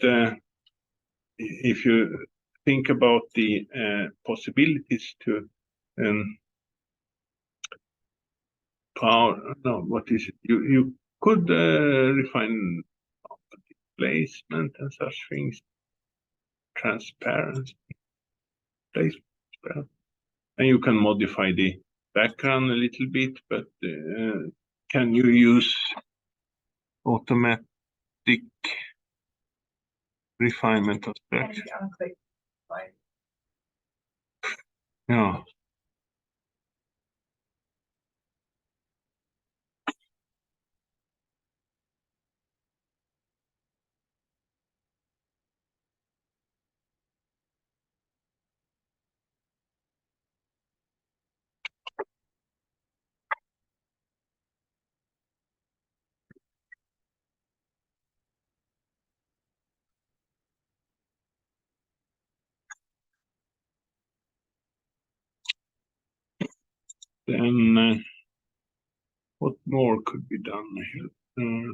if you think about the possibilities to power, no, what is it? You could refine placement and such things, transparency, placement, and you can modify the background a little bit, but can you use automatic refinement of structure? Yeah. Then what more could be done here?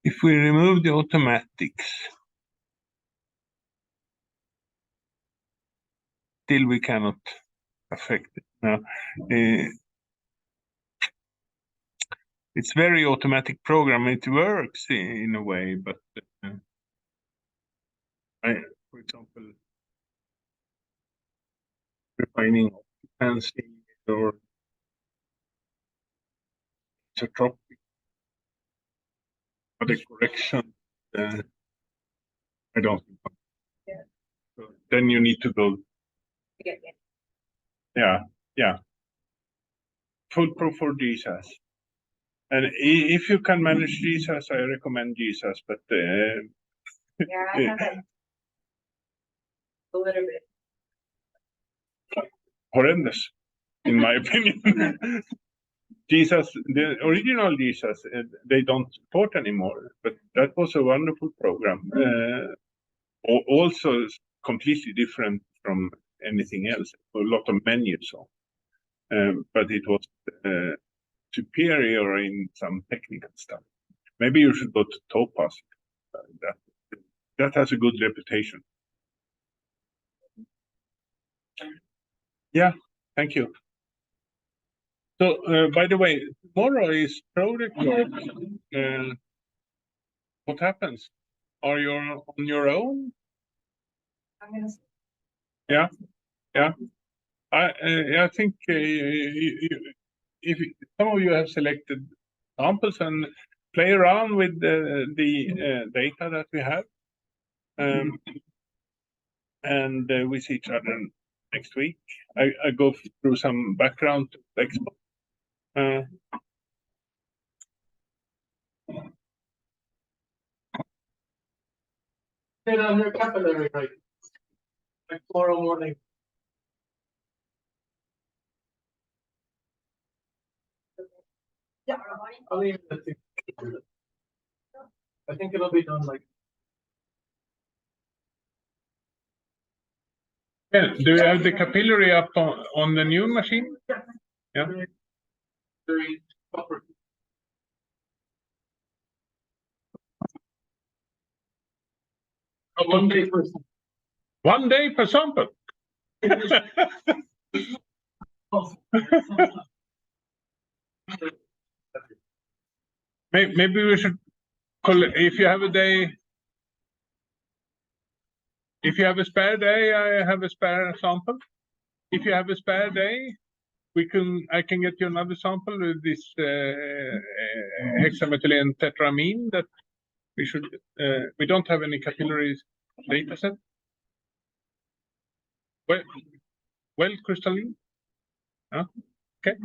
If we remove the automatics, still we cannot affect it. Now, it's very automatic program. It works in a way, but for example, refining occupancy or isotropic, other correction, I don't think. Yeah. So then you need to go. Yeah. Full Pro for GSAS. And if you can manage GSAS, I recommend GSAS, but Yeah, I have that a little bit. horrendous, in my opinion. GSAS, the original GSAS, they don't support anymore, but that was a wonderful program. Also completely different from anything else, a lot of menus on. But it was superior in some technical stuff. Maybe you should go to Topaz. That has a good reputation. Yeah, thank you. So, by the way, tomorrow is project work. What happens? Are you on your own? I'm gonna. Yeah. I think if some of you have selected samples and play around with the data that we have, and we see each other next week. I go through some background to Expo. On your capillary rate, like tomorrow morning. Yeah. I'll leave it to you. I think it'll be done like. Yeah, do you have the capillary up on the new machine? Yeah. Very proper. One day per. 1 day per sample. Maybe we should call it, if you have a day. If you have a spare day, I have a spare sample. If you have a spare day, I can get you another sample with this hexamethylene tetramine that we don't have any capillary data set. Well, crystalline. Huh? Okay.